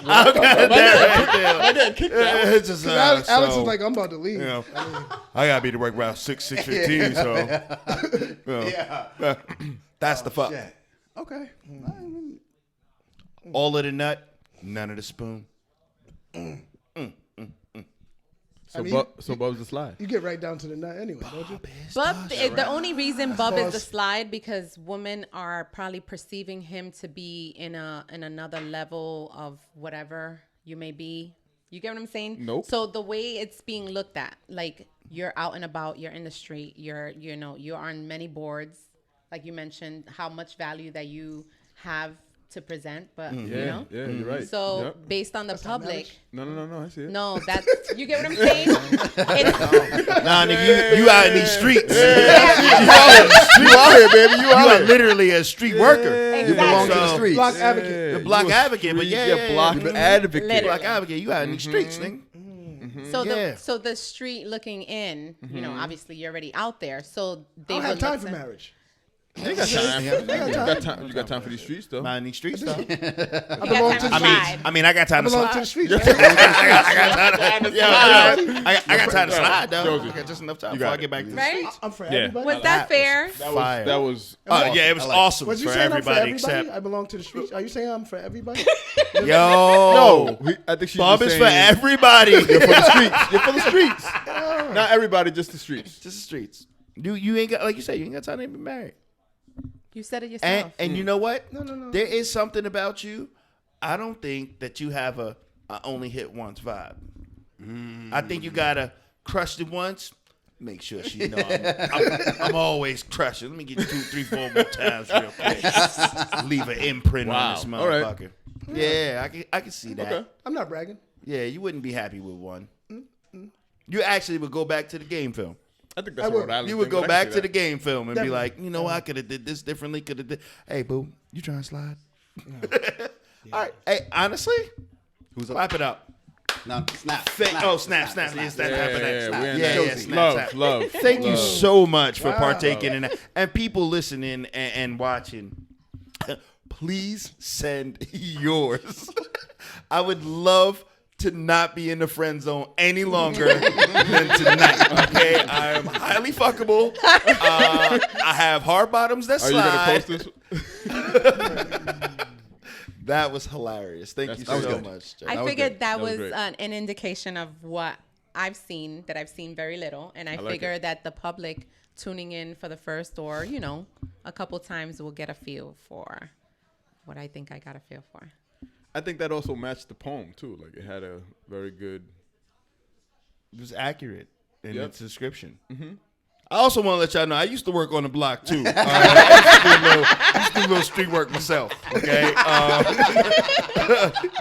Al got that right there. It's just, Alex so, is like, I'm about to leave. you know, I gotta be to work around 6:15. So you know, Yeah. that's the fuck. Shit. Okay. All of the nut, none of the spoon. So Bub's the slide. You get right down to the nut anyway, don't you? Bub, the only reason Bub is the Pause. slide because women are probably perceiving him to be in another level of whatever you may be. You get what I'm saying? Nope. So the way it's being looked at, like you're out and about, you're in the street, you're on many boards, like you mentioned, how much value that you have to present, but Yeah, you're right. So Yep. based on the public, No, I see it. no, that's you get what I'm saying? It's, Nah, nigga, you out in these streets. You out here, baby. You You out are here. literally a street worker. You belong to the So- streets. Block advocate. The block advocate, but yeah, block mhm. advocate. Literally. Block advocate. You out in these streets, nigga. So Yeah. the street looking in, obviously you're already out there. So I they don't have would time look for to- marriage. You got time. You got time for these streets, though. Not in these streets, though. I You got belong time to to the slide. I mean, I got time to belong slide. to the streets. I got time to slide, though. Josie, I got just enough time you before got I get it. back to the Right? streets. I'm for Yeah. everybody. Was that fair? Fire. That was. Yeah, it was awesome Was you for saying I'm for everybody everybody? except. I belong to the streets. Are you saying I'm for everybody? Yo. No, I think she's Bob just is for saying everybody. You're for the streets. You're for the streets. Not everybody, just the streets. Just the streets. You ain't got, like you said, you ain't got time to be married. You said it yourself. And you know what? No. There is something about you. I don't think that you have a only hit once vibe. I think you gotta crush it once. Make sure she know I'm always crushing. Let me get 2, 3, 4 more times real quick. Leave an imprint on this All right. motherfucker. Yeah, I can see that. Okay. I'm not bragging. Yeah, you wouldn't be happy with one. You actually would go back to the game film. I think that's I a would. Rhode Island You would thing, go but I back can to see the game film and be Definitely. like, you know, I could have did this differently. Could have did. Hey, boo, you trying to slide? All right. Hey, honestly, Who's up? wrap it up. No, snap. Snap. Yes, that happened. Yeah, Snap. love. Thank you so much for partaking in that. And people listening and watching, please send yours. I would love to not be in the friend zone any longer than tonight. Okay, I am highly fuckable. I have hard bottoms that Are you slide. gonna post this? That was hilarious. Thank you That was so good. much. Jay. I was figured good. that was was great. an indication of what I've seen very little. And I like figure it. that the public tuning in for the first or, a couple times will get a feel for what I think I got a feel for. I think that also matched the poem too. Like it had a very good. It was accurate in Yep. its description. I also want to let y'all know I used to work on the block too. I used to do a little street work myself. Okay,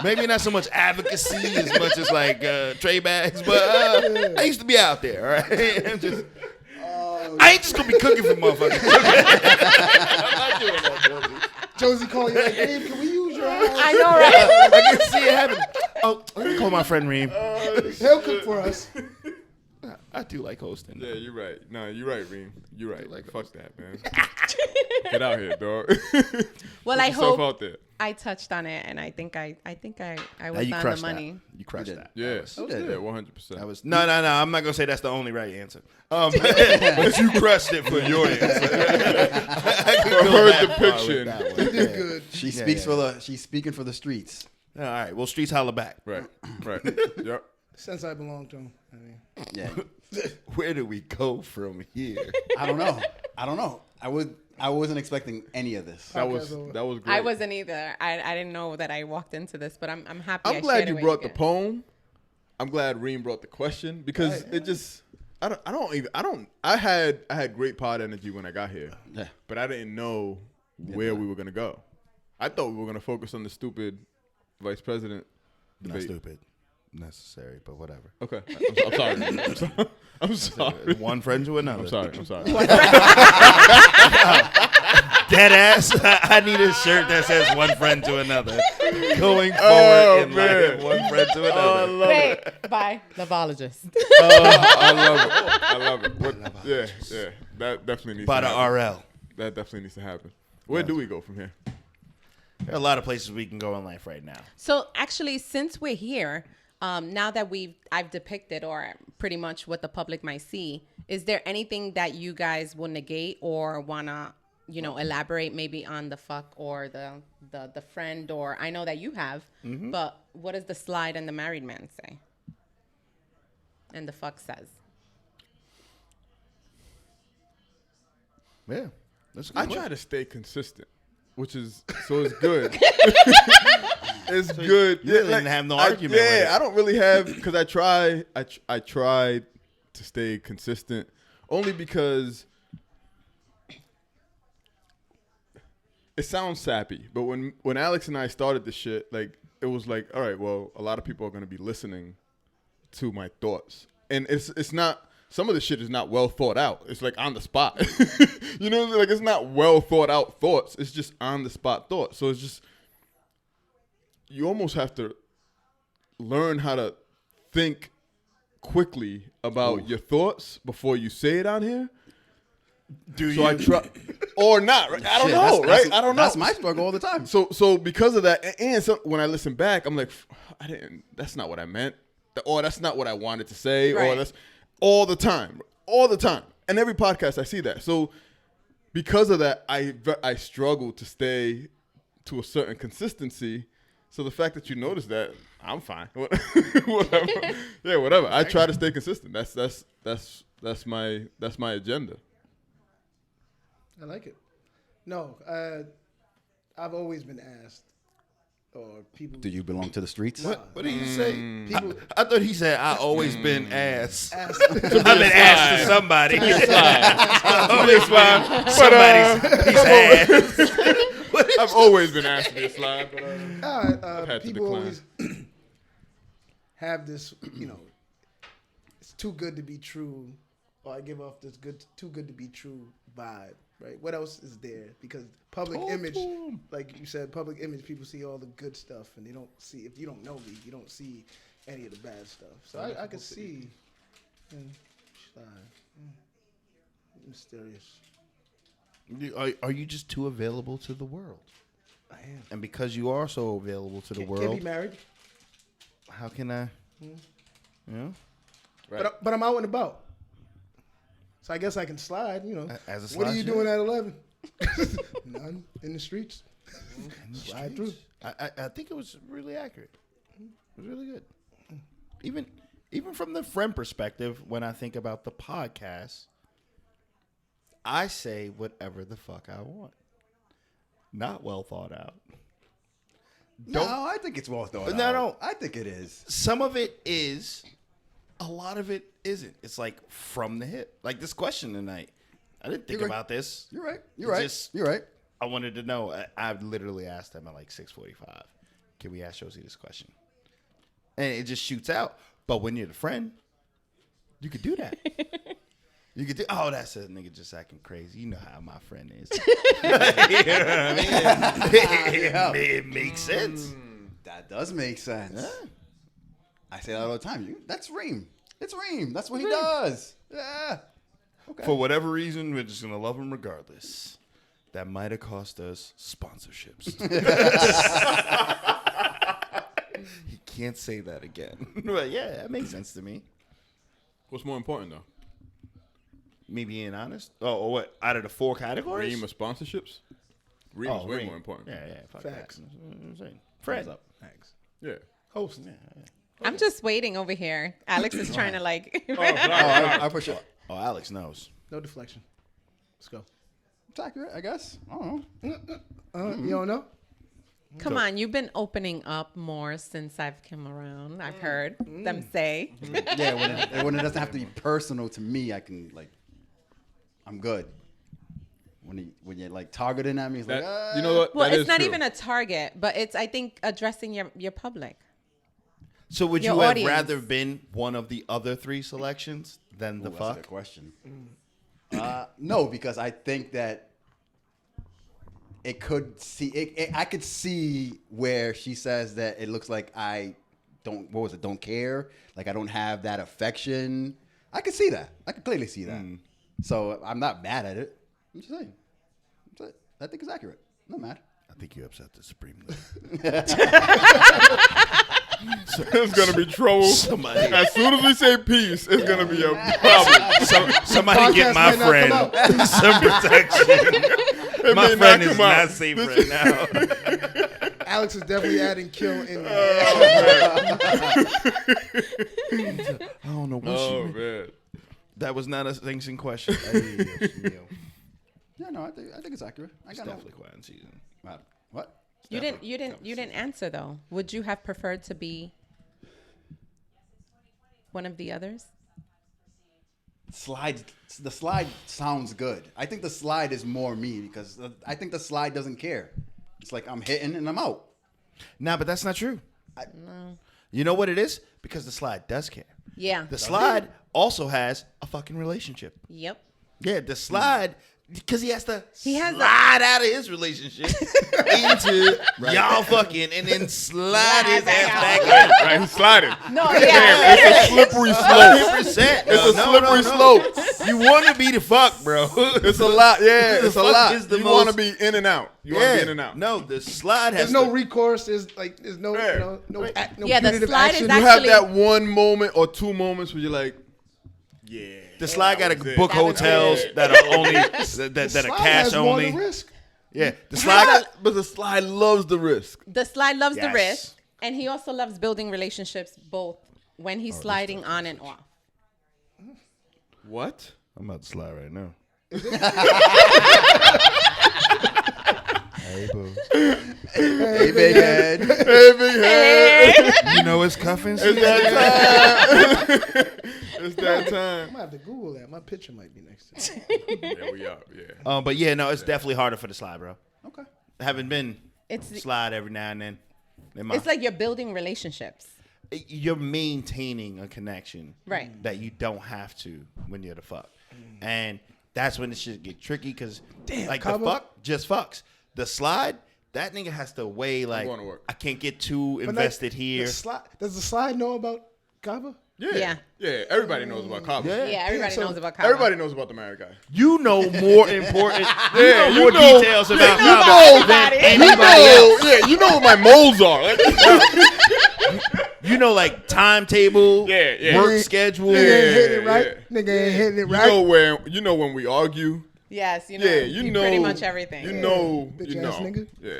maybe not so much advocacy as much as like trade bags, but I used to be out there. All right, I ain't just gonna be cooking for motherfuckers. I'm not doing that, Josie. Josie calling you like, Reem, can we use your house? I know, right? I can see it happen. Oh, let me call my friend Reem. He'll cook for us. I do like hosting. Yeah, you're right. No, you're right, Reem. You're right. like Fuck that, man. Get out here, dog. Well, Put I yourself hope out there. I touched on it, and I think I Now was you on the crushed money. that. You crushed did. that. Yeah, That was, yeah, 100%. that was no. I'm not gonna say that's the only right answer. But you crushed it for your answer. I For her depiction. You did good. She speaks for the. She's speaking for the streets. All right. Well, streets holla back. Right. Yep. Since I belong to him. I mean, Yeah. Where do we go from here? I don't know. I wasn't expecting any of this. That was great. I wasn't either. I didn't know that I walked into this, but I'm happy. I'm glad you brought the poem. I'm glad Reem brought the question because it just I had great pod energy when I got here. Yeah. But I didn't know where we were gonna go. I thought we were gonna focus on the stupid vice president debate. Not stupid. Necessary, but whatever. Okay. I'm sorry. I'm sorry. One friend to another. I'm sorry. Dead ass. I need a shirt that says one friend to another. Going forward in life, one friend to another. Wait, bye, loveologist. I love it. Yeah. That definitely needs By to the happen. RL. That definitely needs to happen. Where do we go from here? There are a lot of places we can go in life right now. So actually, since we're here, now that I've depicted or pretty much what the public might see, is there anything that you guys will negate or wanna, elaborate maybe on the fuck or the friend? Or I know that you have, but what does the slide and the married man say? And the fuck says. Yeah. That's a good I one. try to stay consistent, which is it's good. It's good. You really didn't have no argument with it. I don't really have because I try to stay consistent only because it sounds sappy. But when Alex and I started this shit, like it was like, all right, well, a lot of people are gonna be listening to my thoughts, and it's not. Some of the shit is not well thought out. It's like on the spot. Like it's not well thought out thoughts. It's just on the spot thoughts. So it's just, you almost have to learn how to think quickly about your thoughts before you say it on here. So I try, or not. Right? I don't know, right? I don't know. That's my struggle all the time. So because of that, and so when I listen back, I'm like, that's not what I meant. Or that's not what I wanted to say. Right. Or that's all the time. And every podcast I see that. So because of that, I struggle to stay to a certain consistency. So the fact that you notice that, I'm fine. Whatever. Yeah, whatever. I try to stay consistent. That's my agenda. I like it. No, I've always been asked, or people. Do you belong to the streets? What did you say? People I thought he said I always been asked. ask. I've been asked to somebody. Somebody's asked. I've always been asked to be a slide, but I've had to People decline. always have this, it's too good to be true, or I give off this too good to be true vibe, right? What else is there? Because public image, like you said, public image, people see all the good stuff, and they don't see, if you don't know me, you don't see any of the bad stuff. So I could see, mysterious. Are you just too available to the world? I am. And because you are so available to the Can't world, be married. how can I? Right. But I'm out and about. So I guess I can slide, As a What are slide you shit? doing at 11? None in the streets. Slide through. I think it was really accurate. It was really good. Even from the friend perspective, when I think about the podcast, I say whatever the fuck I want. Not well thought out. No, I think it's well thought out. No. I think it is. Some of it is. A lot of it isn't. It's like from the hip. Like this question tonight. I didn't think You're right. about this. You're right. Just- You're right. I wanted to know. I literally asked them at like 6:45. Can we ask Josie this question? And it just shoots out. But when you're the friend, you could do that. You could do. Oh, that's a nigga just acting crazy. You know how my friend is. You know what I mean? It makes sense. That does make sense. Yeah. I say that all the time. That's Reem. It's Reem. That's what he does. Yeah. Okay. For whatever reason, we're just gonna love him regardless. That might have cost us sponsorships. He can't say that again. But yeah, that makes sense to me. What's more important though? Me being honest. Oh, what? Out of the 4 categories? Reem or sponsorships? Reem is way more important. Yeah. Fuck Facts. that. That's what I'm saying. Friend. Thumbs up. Thanks. Yeah. Host. I'm just waiting over here. Alex is trying to like. I push it. Oh, Alex knows. No deflection. Let's go. It's accurate, I guess. I don't know. You don't know? Come on, you've been opening up more since I've come around. I've heard them say. Yeah, when it doesn't have to be personal to me, I can like, I'm good. When you're like targeting at me, it's like, You know what? Well, That it's is not true. even a target, but it's, I think, addressing your public. So would Your you audience. have rather been one of the other 3 selections than the Ooh, that's a fuck? good question. No, because I think that it could see. I could see where she says that it looks like I don't. What was it? Don't care. Like I don't have that affection. I could see that. I could clearly see that. So I'm not mad at it. I'm just saying. I think it's accurate. I'm not mad. I think you upset the Supreme League. It's gonna be trouble. Somebody- As soon as we say peace, it's gonna be a problem. Somebody get my Podcast might not come friend some protection. It My may friend knock is him out. not safe right now. Alex is definitely adding kill in there. I don't know what Oh man. That was not a sanctioned question. Yeah, no, I think it's accurate. I It's got no. definitely quiet in season. What? You didn't answer though. Would you have preferred to be one of the others? The slide sounds good. I think the slide is more me because I think the slide doesn't care. It's like I'm hitting and I'm out. Nah, but that's not true. No. You know what it is? Because the slide does care. Yeah. The slide also has a fucking relationship. Yep. Yeah, the slide, because he has to He has slide out of his relationship into y'all fucking and then slide his ass back in. Right, he's sliding. No, Damn, yeah. it's a slippery slope. 100%. It's a slippery slope. You want to be the fuck, bro. It's a lot. Yeah, The it's a fuck lot. is the You want to most- be in and out. You want to be in and out. No, the slide has There's no to- recourse. There's no Yeah. no Yeah, the punitive slide is action. that- You have Actually- that one moment or 2 moments where you're like, yeah. The slide got to was it. book That was hotels it. that are only that The are slide cash has more only. than risk. Yeah, the slide. But the slide loves the risk. The slide loves the Yes. risk, and he also loves building relationships both when he's sliding on and off. What? I'm about to slide right now. Hey, boo. Hey, big head. Hey, big head. You know it's cuffing It's season. that time. It's that I time. might have to Google that. My picture might be next to it. Yeah, we up. Yeah. But yeah, no, it's definitely harder for the slide, bro. Okay. Having been It's slide every now and then. in my- it's like you're building relationships. you're maintaining a connection, Right. That you don't have to when you're the fuck, and that's when the shit get tricky because like Cabo. the fuck just fucks. The slide, that nigga has to weigh like going to work. I can't get too But invested like, here. Does the slide know about Kava? Yeah. Everybody knows about Cabo. Yeah. Yeah, everybody so knows about Kava. Everybody knows about the married guy. You know more important, Yeah, more details about you Cabo know, than everybody. anybody else. Yeah, you know what my moles are. Like, You know, like timetable, Yeah. work schedule. Nigga ain't hitting it right. yeah. Nigga ain't hitting it you right. know when we argue. Yes, you know. Yeah, you know pretty much everything. You know, Bitch you ass know. nigga. Yeah.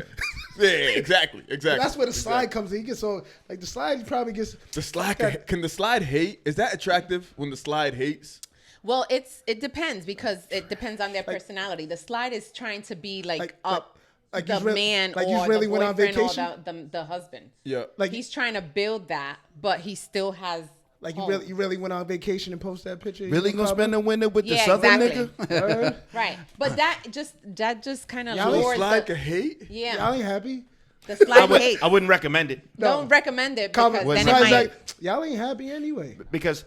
Yeah, exactly. That's where the slide comes in. He gets so like the slide probably gets. The slide can the slide hate? Is that attractive when the slide hates? Well, it depends because it depends on their personality. The slide is trying to be like up like the he's really- man like or he's really the went on boyfriend or vacation? the husband. Yeah. Like He's trying to build that, but he still has like home. you really went on vacation and post that picture. Really gonna spend the winter with the Yeah, southern exactly. nigga? Right. But that just kind of Y'all The lures slide the, can hate? yeah. Y'all ain't happy. The slide hates. I wouldn't recommend it Don't recommend it Kava, because Well, then it's it slide's might. like y'all ain't happy anyway. because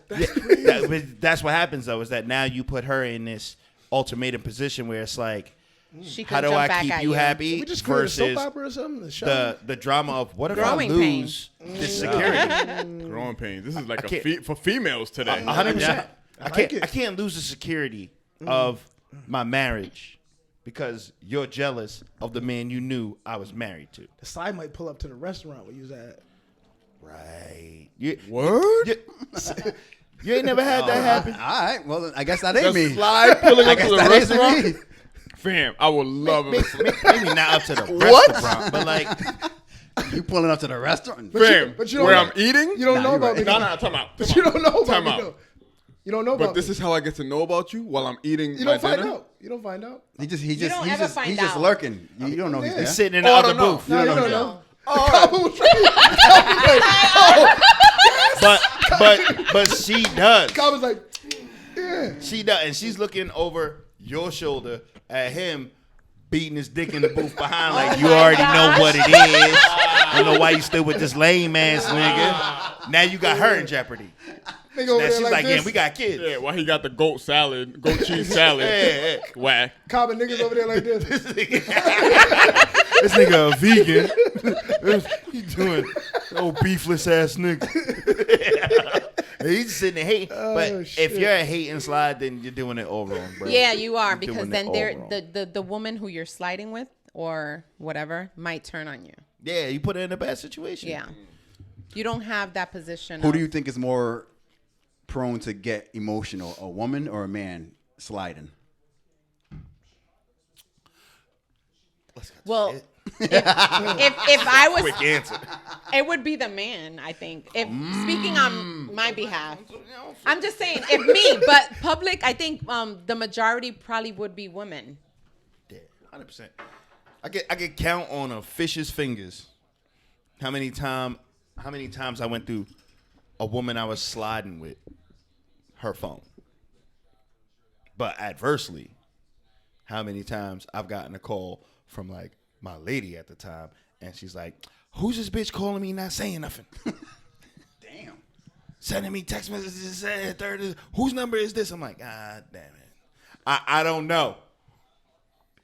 that's what happens though is that now you put her in this ultimatum position where it's like, She how can do jump I back keep at you happy We just created a versus soap opera or something. The show. the drama of what if Growing I lose this security? Growing pains. This is like a can't- for females today. 100%. I like it. can't lose the security of my marriage because you're jealous of the man you knew I was married to. The slide might pull up to the restaurant where you was at. Right. Word? You ain't never had that happen. All right. Well, I guess that The ain't me. slide pulling I up to guess the that isn't restaurant? me. Fam, I would love it. Maybe not up to the What? restaurant, but like You pulling up to the restaurant? Fam, but you don't where know- I'm eating? You don't Nah, know you're about right. me. No, though. no, time out. But you don't know about Time me out. though. You don't know about But this me. is how I get to know about you while I'm eating You my don't find dinner? out. You don't find out. He's don't just find out. lurking. You don't know he's Yeah. there. He's sitting in the Oh, I other don't know. booth. No, you don't don't know. know. Oh, Cabo was like, But she does. Cabo's like, yeah. She does, and she's looking over your shoulder at him beating his dick in the booth behind, like you already know what it is. I don't know why you still with this lame ass nigga. Now you got her in jeopardy. Nigga over Now there she's like like, this. yeah, we got kids. yeah, why he got the goat cheese salad? Yeah. Whack. Cabo niggas over there like this. This nigga a vegan. He doing old beefless ass nigga. He's sitting there hating. But shit. if you're a hating slide, then you're doing it all wrong, bro. Yeah, you are, You're because doing then it they're all wrong. the woman who you're sliding with or whatever might turn on you. Yeah, you put her in a bad situation. Yeah. You don't have that position. Who of- do you think is more prone to get emotional, a woman or a man sliding? Well, if I was, Quick answer. it would be the man, I think. If speaking on my behalf, I'm just saying, if me, but public, I think the majority probably would be women. Yeah, 100%. I could count on a fish's fingers how many times I went through a woman I was sliding with her phone. But adversely, how many times I've gotten a call from like my lady at the time, and she's like, "Who's this bitch calling me not saying nothing? Damn. Sending me text messages saying third. Whose number is this?" I'm like, "Ah, damn it, I don't know."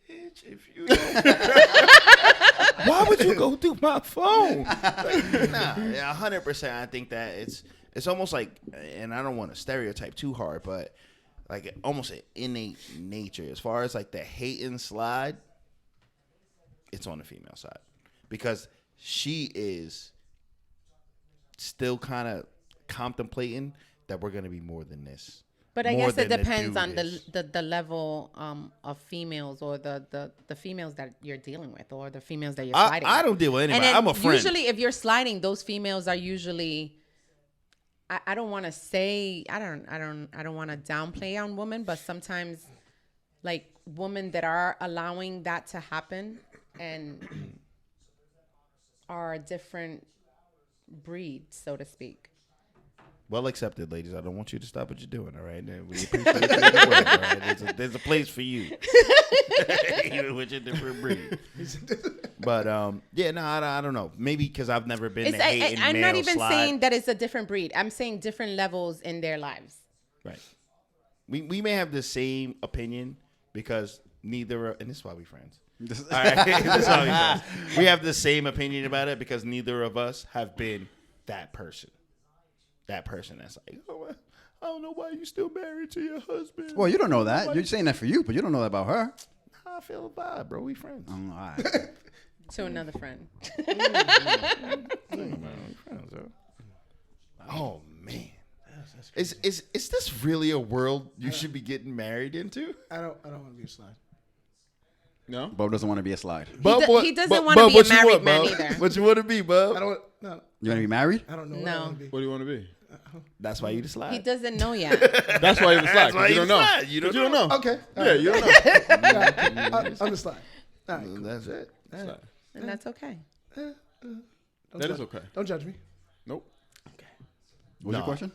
Bitch, if you don't, why would you go through my phone? Like, nah, yeah, 100%. I think that it's almost like, and I don't want to stereotype too hard, but like almost an innate nature as far as like the hate and slide. It's on the female side because she is still kind of contemplating that we're gonna be more than this. But I More guess it than the depends dude on is. the level of females or the females that you're dealing with or the females that you're sliding I with. don't deal with anybody. And then I'm a friend. usually if you're sliding, those females are usually I don't want to say I don't want to downplay on women, but sometimes like women that are allowing that to happen and are a different breed, so to speak. Well accepted, ladies. I don't want you to stop what you're doing, all right? And we appreciate you in the world, all right? There's a place for you. Even with your different breed. But, yeah, no, I don't know. Maybe because I've never been the hating I'm male not even slide. saying that it's a different breed. I'm saying different levels in their lives. Right. We may have the same opinion because neither, and this is why we friends. All right, this is why we friends. We have the same opinion about it because neither of us have been that person. That person that's like, oh, I don't know why you still married to your husband. Well, you don't know that. You're saying that for you, but you don't know that about her. How I feel about it, bro. We friends. All right. To another friend. We friends, bro. Oh man, is this really a world you should be getting married into? I don't want to be a slide. No? Bob doesn't want to be a slide. He doesn't want to be a married man either. What you want to be, Bub? I don't. No, You want to be married? I don't know. No. What I want to be. What do you want to be? That's why you the slide. He doesn't know yet. That's why you're the slide, That's why because you you don't know. slide. You don't 'Cause you don't know. Okay. All Yeah, right. you don't know. All right. I'm the slide. All right. Cool. That's it. Slide. And that's okay. Don't That is judge- okay. Don't judge me. Nope. What's your question?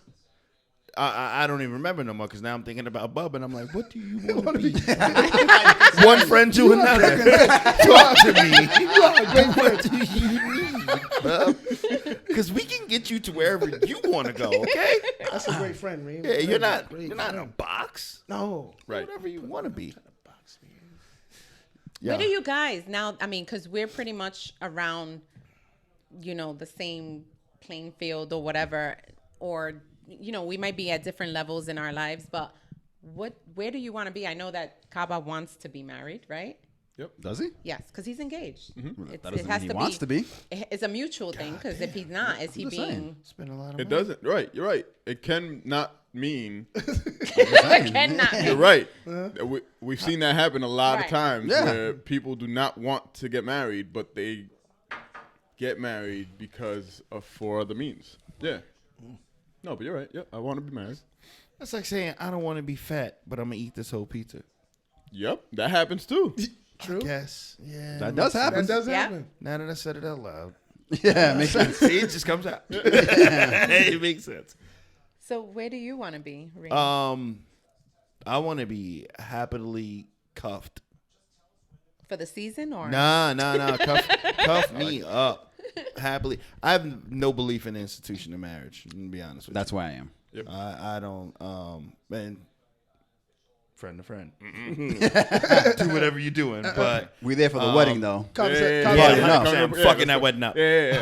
I don't even remember no more because now I'm thinking about Bub and I'm like, what do you want to be? One friend to another. Talk to me. You are a great What friend. do you need, Bub? Because we can get you to wherever you want to go. Okay? That's a great friend, Reem. Yeah, you're not Great in a friend. box. No. Right. Whatever you want to be. Box me. Where do you guys now? I mean, because we're pretty much around, the same playing field or whatever, or we might be at different levels in our lives. But where do you want to be? I know that Kaba wants to be married, right? Does he? Yes, because he's engaged. That doesn't mean he wants to be. It's a mutual thing. Because if he's not, is he just being? saying. Spend a lot of It money. doesn't. Right. You're right. It can not mean. Cannot be. You're right. We've seen that happen a lot of Right. times Yeah. where people do not want to get married, but they get married because of for other means. Yeah. No, but you're right. Yep, I want to be married. That's like saying I don't want to be fat, but I'm gonna eat this whole pizza. Yep, that happens too. True. Yes. Yeah. That does happen. That does Yeah. happen. Now that I said it out loud, Yeah, makes sense. see, it just comes out. It makes sense. So where do you want to be, Reem? I want to be happily cuffed. For the season or? Nah. Cuff me up. Happily. I have no belief in the institution of marriage, to be honest with That's why I am. you. I don't, man, friend to friend. Do whatever you're doing, but. We there for the wedding though. Common Yeah, said, yeah, Common Yeah, said- no. 100%, I'm fucking that wedding up. Yeah.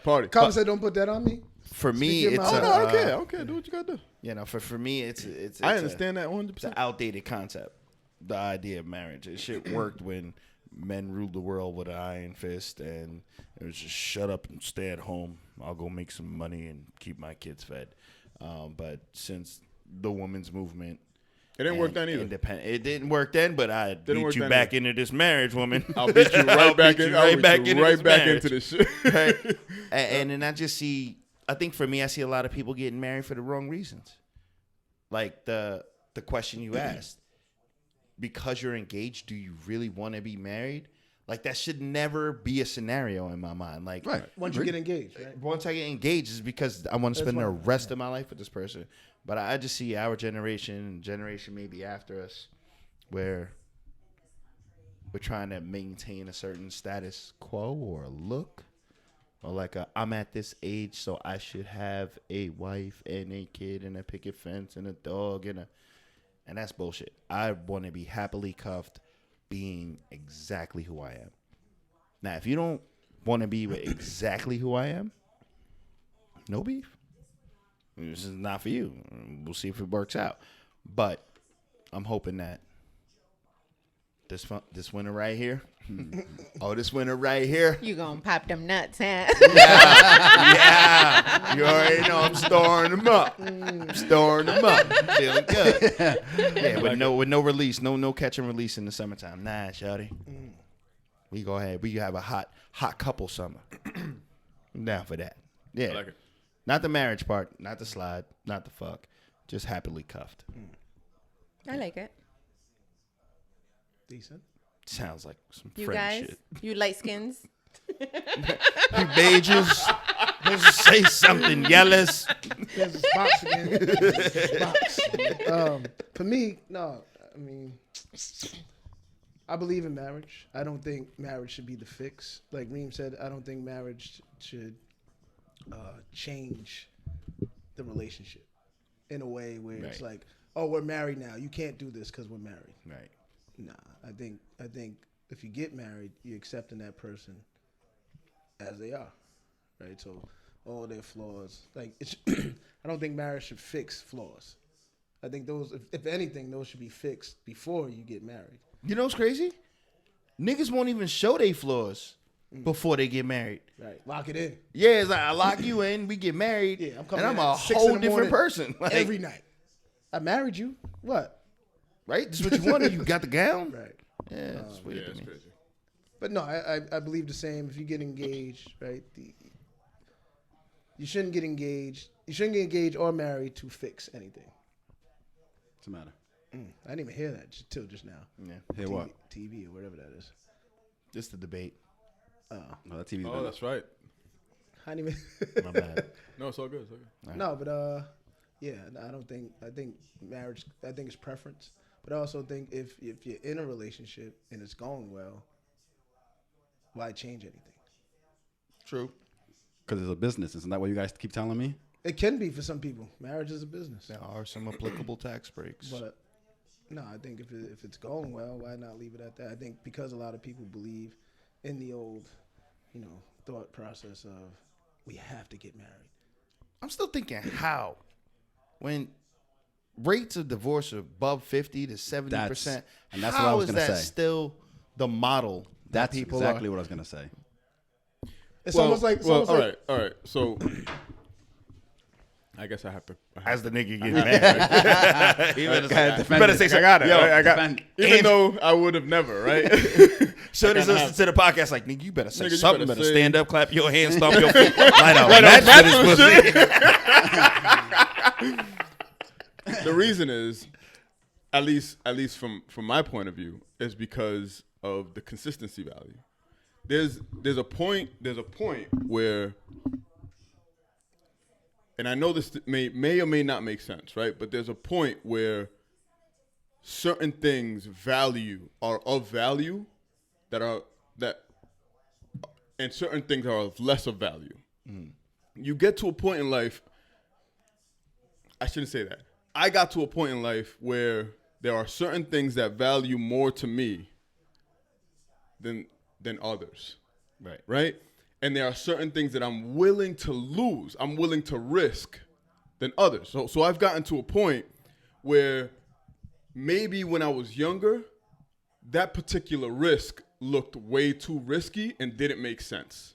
Party. Common said, don't put that on me. For me, Speak your it's mind. Oh, no, I don't care. Do what you gotta do. You know, for me, it's I a- understand that It's an 100%. outdated concept. The idea of marriage. It shit worked when men ruled the world with an iron fist, and it was just shut up and stay at home. I'll go make some money and keep my kids fed. But since the women's movement, It didn't work then either. It didn't work then, but I Didn't work beat you then back either. into this marriage, woman. I'll beat you right back in. right back into right this back marriage. into this shit. Right? And then I just see. I think for me, I see a lot of people getting married for the wrong reasons. Like the question you asked, because you're engaged, do you really want to be married? Like that should never be a scenario in my mind. Like Right. Once you get engaged, right? once I get engaged, is because I want to spend the fine. rest of my life with this person. But I just see our generation maybe after us, where we're trying to maintain a certain status quo or a look. Or like I'm at this age, so I should have a wife and a kid and a picket fence and a dog and that's bullshit. I want to be happily cuffed, being exactly who I am. Now, if you don't want to be with exactly who I am, no beef. This is not for you. We'll see if it works out. But I'm hoping that this winter right here. This winter right here. You gonna pop them nuts, huh? Yeah. You already know I'm storing them up. Feeling good. Yeah, with no release, no catch and release in the summertime. Nah, shawty. We go ahead. We have a hot couple summer. I'm down for that. Yeah. I like it. Not the marriage part, not the slide, not the fuck. Just happily cuffed. I like it. Decent. Sounds like some You French guys, shit. you light skins. You beges. Say something, yellows. There's this box again. This box. For me, no. I mean, I believe in marriage. I don't think marriage should be the fix. Like Reem said, I don't think marriage should change the relationship in a way where it's Right. like, oh, we're married now. You can't do this because we're married. Right. Nah, I think if you get married, you're accepting that person as they are, right? So all their flaws, like it's, I don't think marriage should fix flaws. I think those, if anything, those should be fixed before you get married. You know what's crazy? Niggas won't even show their flaws before they get married. Right, lock it in. Yeah, it's like I lock you in, we get married, Yeah, I'm coming and I'm in a at 6 in whole the different morning person. Like, every night. I married you. What? right? This is what you wanted. You got the gown. Right. Yeah, it's weird Yeah, to it's me. crazy. But no, I believe the same. If you get engaged, right, you shouldn't get engaged. You shouldn't get engaged or married to fix anything. What's the matter? I didn't even hear that till just now. Yeah, Hey, what? TV or whatever that is. just the debate. No, that TV's Oh, been that's right. I didn't My bad. No, it's all good. It's all good. even. No, but yeah, I don't think. I think marriage. I think it's preference. But I also think if you're in a relationship and it's going well, why change anything? True. because it's a business. Isn't that what you guys keep telling me? It can be for some people. Marriage is a business. There are some applicable tax breaks. But no, I think if it's going well, why not leave it at that? I think because a lot of people believe in the old, thought process of we have to get married. I'm still thinking how, when rates of divorce are above 50 to 70%, and that's how what I was is gonna that say. still the model that That's people exactly are? what I was gonna say. It's almost like all right. So I guess I have to. As the nigga getting married. You better say- defend better it. say I something. got it. Yo, I got. defend- Even though I would have never, right? Shorty's gotta listening to the podcast like, nigga, you better say Nigga, you something. better better say- stand up, clap your hands, stomp your feet. Light out. Match for this pussy. reason is, at least from my point of view, is because of the consistency value. There's a point where, and I know this may or may not make sense, right? But there's a point where certain things are of value and certain things are of less of value. You get to a point in life, I shouldn't say that. I got to a point in life where there are certain things that value more to me than others. Right? And there are certain things that I'm willing to lose, I'm willing to risk than others. So I've gotten to a point where maybe when I was younger, that particular risk looked way too risky and didn't make sense.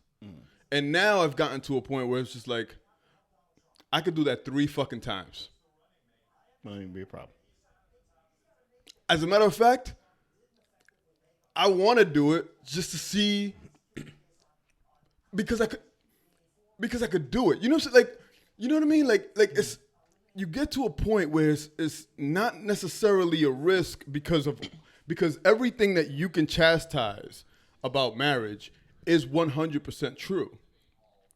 And now I've gotten to a point where it's just like, I could do that 3 fucking times. Won't even be a problem. As a matter of fact, I want to do it just to see, because I could do it. You know, like, you know what I mean? Like it's, you get to a point where it's not necessarily a risk because everything that you can chastise about marriage is 100% true,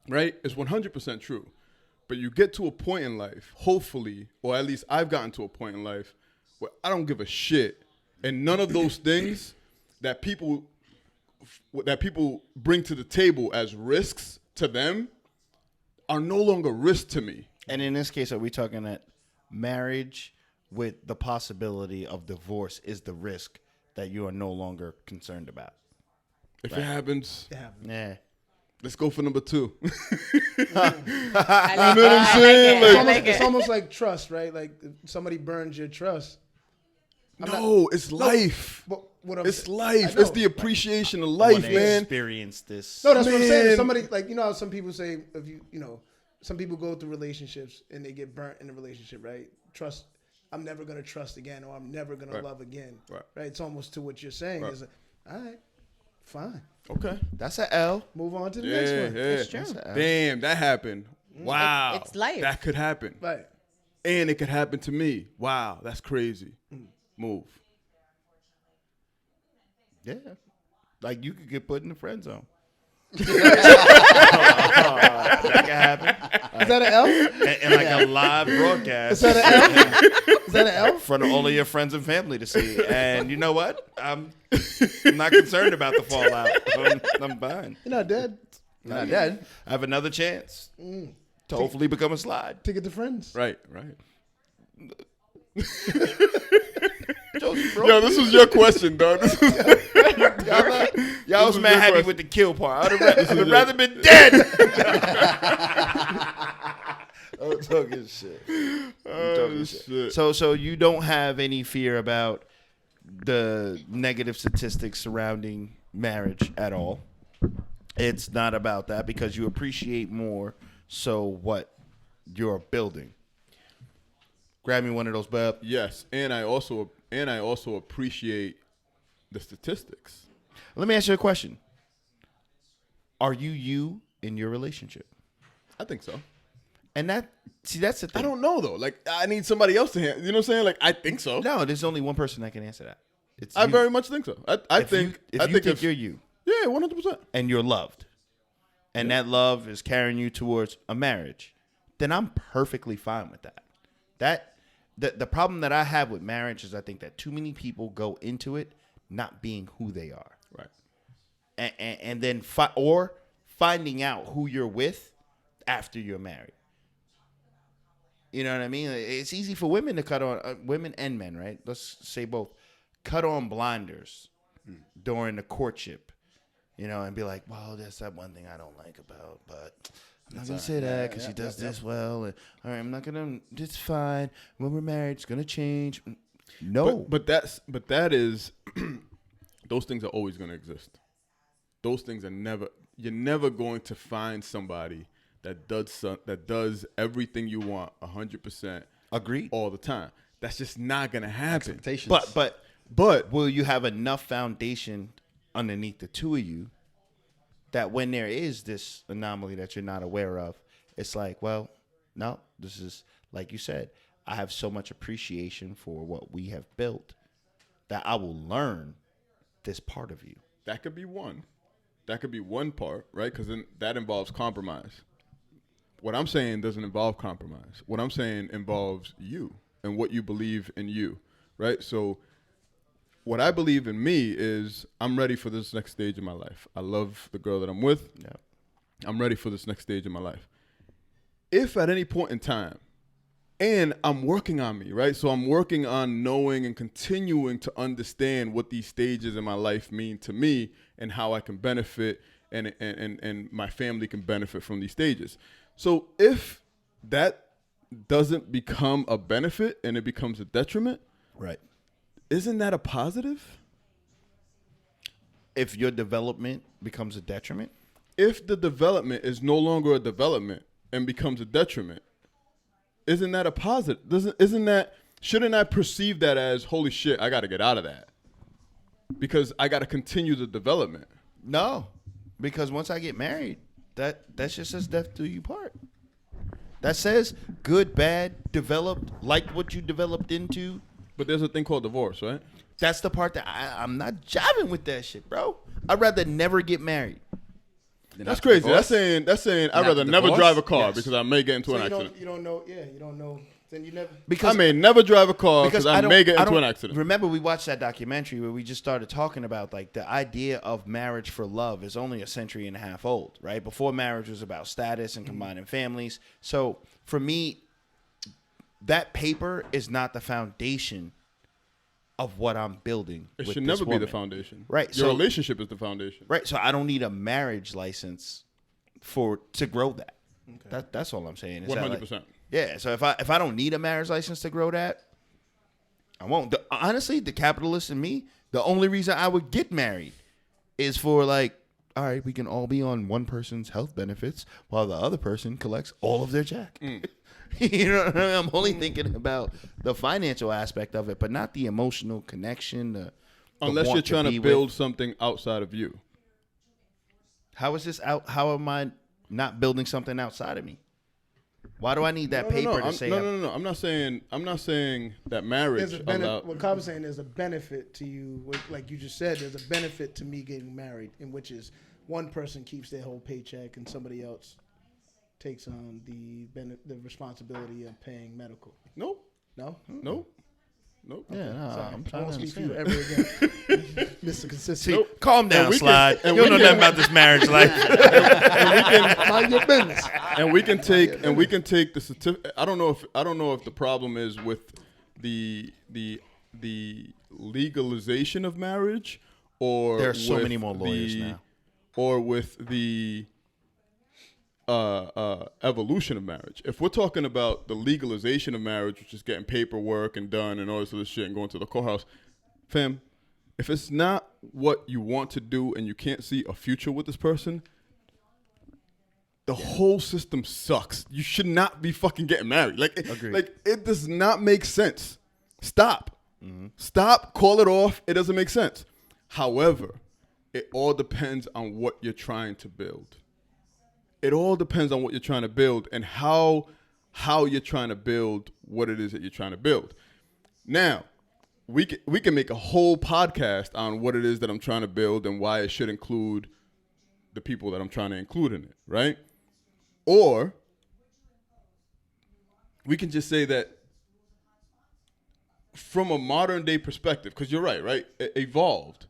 right? It's 100% true. But you get to a point in life, hopefully, or at least I've gotten to a point in life where I don't give a shit, and none of those things that people bring to the table as risks to them are no longer risks to me. And in this case, are we talking that marriage with the possibility of divorce is the risk that you are no longer concerned about? If it happens, Yeah. let's go for number 2. I You know what I'm saying? I like It's it. almost like trust, right? Like if somebody burns your trust. It's life. But what It's I life. know. It's the appreciation of I life, wanna man. experience this. No, that's what I'm saying. Man. If somebody, like, you know how some people say, if some people go through relationships and they get burnt in the relationship, right? Trust, I'm never going to trust again, or I'm never going to love again. Right. It's almost to what you're saying. It's like, all right, fine. Okay. That's an L. Move on to the next one. It's true. That's a L. Damn, that happened. Wow. It's life. That could happen. Right. And it could happen to me. Wow, that's crazy. Move. Yeah. Like you could get put in the friend zone. That could happen. Is that an L? And like a live broadcast. Is that an L? Is that an L? in front of all of your friends and family to see. And you know what? I'm not concerned about the fallout. I'm fine. You're not dead. You're not dead. I have another chance to hopefully become a slide. Ticket to friends. Right. Josie, bro. Yo, this was your question, dog. Y'all was is mad your happy question. with the kill part. I'd rather been dead. I'm talking shit. Shit. So you don't have any fear about the negative statistics surrounding marriage at all. It's not about that because you appreciate more so what you're building. Grab me one of those, bub. Yes, and I also appreciate the statistics. Let me ask you a question. Are you in your relationship? I think so. And that's the thing. I don't know though. Like I need somebody else to handle. You know what I'm saying? Like I think so. No, there's only one person that can answer that. It's I you. very much think so. I If think you think if- you're you Yeah, 100%. and you're loved, and that love is carrying you towards a marriage, then I'm perfectly fine with that. The problem that I have with marriage is I think that too many people go into it not being who they are, Right. and then finding out who you're with after you're married. You know what I mean? It's easy for women to cut on women and men, right? Let's say both. Cut on blinders during the courtship, and be like, well, there's that one thing I don't like about, but I'm not going to say that because she does this well. And, all right, I'm not going to, it's fine. When we're married, it's going to change. No. But that is, those things are always going to exist. Those things are you're never going to find somebody that does everything you want 100% Agreed. all the time. That's just not going to happen. Expectations. But will you have enough foundation underneath the two of you that when there is this anomaly that you're not aware of, it's like, well, no, this is, like you said, I have so much appreciation for what we have built that I will learn this part of you. That could be one. That could be one part, right? Because then that involves compromise. What I'm saying doesn't involve compromise. What I'm saying involves you and what you believe in you, right? So what I believe in me is I'm ready for this next stage of my life. I love the girl that I'm with. Yeah. I'm ready for this next stage of my life. If at any point in time, and I'm working on me, right? So I'm working on knowing and continuing to understand what these stages in my life mean to me and how I can benefit and my family can benefit from these stages. So if that doesn't become a benefit and it becomes a detriment, Right. isn't that a positive? If your development becomes a detriment, If the development is no longer a development and becomes a detriment, isn't that a positive? Shouldn't I perceive that as, holy shit, I got to get out of that because I got to continue the development? no, because once I get married, that just says death do you part. That says good, bad, developed, like what you developed into. But there's a thing called divorce, right? That's the part that I'm not jiving with that shit, bro. I'd rather never get married. That's crazy. That's saying I'd rather never divorce? drive a car Yes. because I may get into So an you accident. don't know. Yeah, you don't know. Then you never. Because I may never drive a car because I may get into an accident. Remember, we watched that documentary where we just started talking about like the idea of marriage for love is only a century and a half old, right? Before marriage was about status and combining families. So for me, that paper is not the foundation of what I'm building. It with should this never be the woman. foundation. Right, Your so- relationship is the foundation. Right. So I don't need a marriage license to grow that. Okay. That's all I'm saying. Is that, like, 100%. yeah. So if I don't need a marriage license to grow that, I won't. Honestly, the capitalist in me, the only reason I would get married is for like, all right, we can all be on one person's health benefits while the other person collects all of their check. You know what I mean? I'm only thinking about the financial aspect of it, but not the emotional connection. The Unless want you're trying be to with. build something outside of you. How is this out? How am I not building something outside of me? Why do I need that paper to say? No. I'm not saying that marriage. There's a benefit. What Cobb was saying, there's a benefit to you. Like you just said, there's a benefit to me getting married, in which is one person keeps their whole paycheck and somebody else takes on the responsibility of paying medical. Nope. No. Nope. Yeah, no, Sorry. I'm I trying won't to speak for you understand. ever again, Mr. Consistent. See, calm down, we can- Slide. and You we don't know can- nothing about this marriage life. Mind your business. And we can take the certificate. I don't know if the problem is with the legalization of marriage, or There are so with many more lawyers now. or with the evolution of marriage. If we're talking about the legalization of marriage, which is getting paperwork and done and all this other shit and going to the courthouse, fam, if it's not what you want to do and you can't see a future with this person, the whole system sucks. You should not be fucking getting married. Like it does not make sense. Stop. Stop. Call it off. It doesn't make sense. However, it all depends on what you're trying to build. It all depends on what you're trying to build and how you're trying to build what it is that you're trying to build. Now, we can make a whole podcast on what it is that I'm trying to build and why it should include the people that I'm trying to include in it, right? Or we can just say that from a modern day perspective, because you're right? It evolved.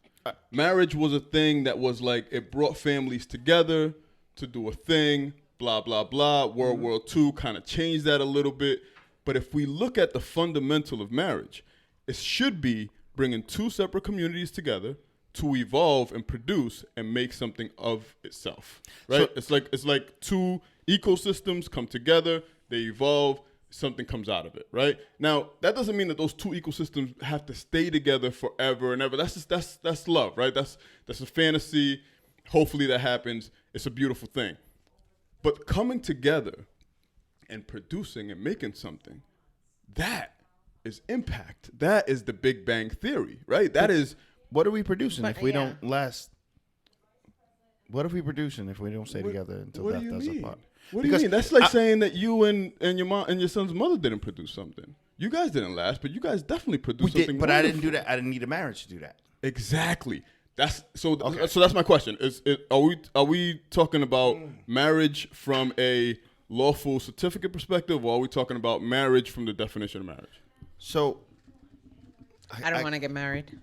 Marriage was a thing that was like, it brought families together to do a thing, blah, blah, blah. World War II kind of changed that a little bit. But if we look at the fundamental of marriage, it should be bringing two separate communities together to evolve and produce and make something of itself, right? So- it's like two ecosystems come together, they evolve, something comes out of it, right? Now, that doesn't mean that those two ecosystems have to stay together forever and ever. That's love, right? That's a fantasy. Hopefully that happens. It's a beautiful thing. But coming together and producing and making something, that is impact. That is the Big Bang Theory, right? That is... What are we producing But, if we yeah. don't last? What are we producing if we don't stay together until What death do you does us mean? part? What Because do you mean? That's like saying that you and your mom and your son's mother didn't produce something. You guys didn't last, but you guys definitely We produced something. did, but I didn't wonderful. do that. I didn't need a marriage to do that. Exactly. That's so. So that's my question. Are we talking about marriage from a lawful certificate perspective, or are we talking about marriage from the definition of marriage? So I don't want to get married.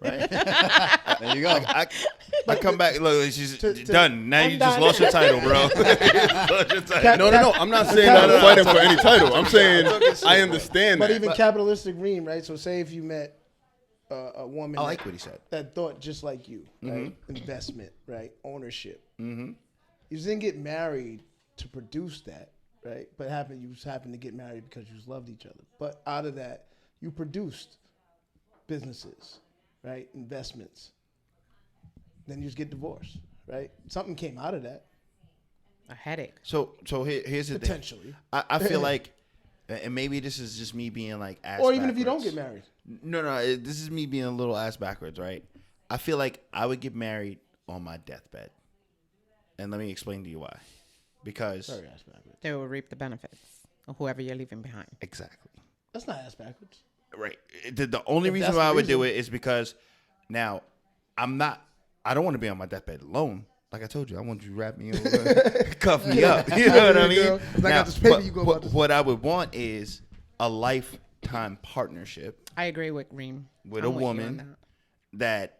right. There you go. I come back. Look, she's To- done. Now I'm you just done. lost your title, bro. Lost your title. No. I'm not saying I'm fighting for any title. I'm saying I understand But that. even capitalistic Reem, right? So say if you met a woman I like what he said. that thought just like you, right? Investment, right? Ownership. You just didn't get married to produce that, right? But you just happened to get married because you just loved each other. But out of that, you produced businesses, right? Investments. Then you just get divorced, right? Something came out of that, A headache. So here's the thing. potentially. I feel like, and maybe this is just me being like ass Or even if you don't backwards. get married. No, this is me being a little ass backwards, right? I feel like I would get married on my deathbed. And let me explain to you why. Because Sorry, ass backwards. They will reap the benefits of whoever you're leaving behind. exactly. That's not ass backwards. Right. The only If reason that's why the I would do reason. it is because now I don't want to be on my deathbed alone. Like I told you, I want you to wrap me over, cuff me up. You know what I mean? Girl, 'cause I got this paper you go about this. what I would want is a lifetime partnership I agree with Reem. with I'm a you on woman that. that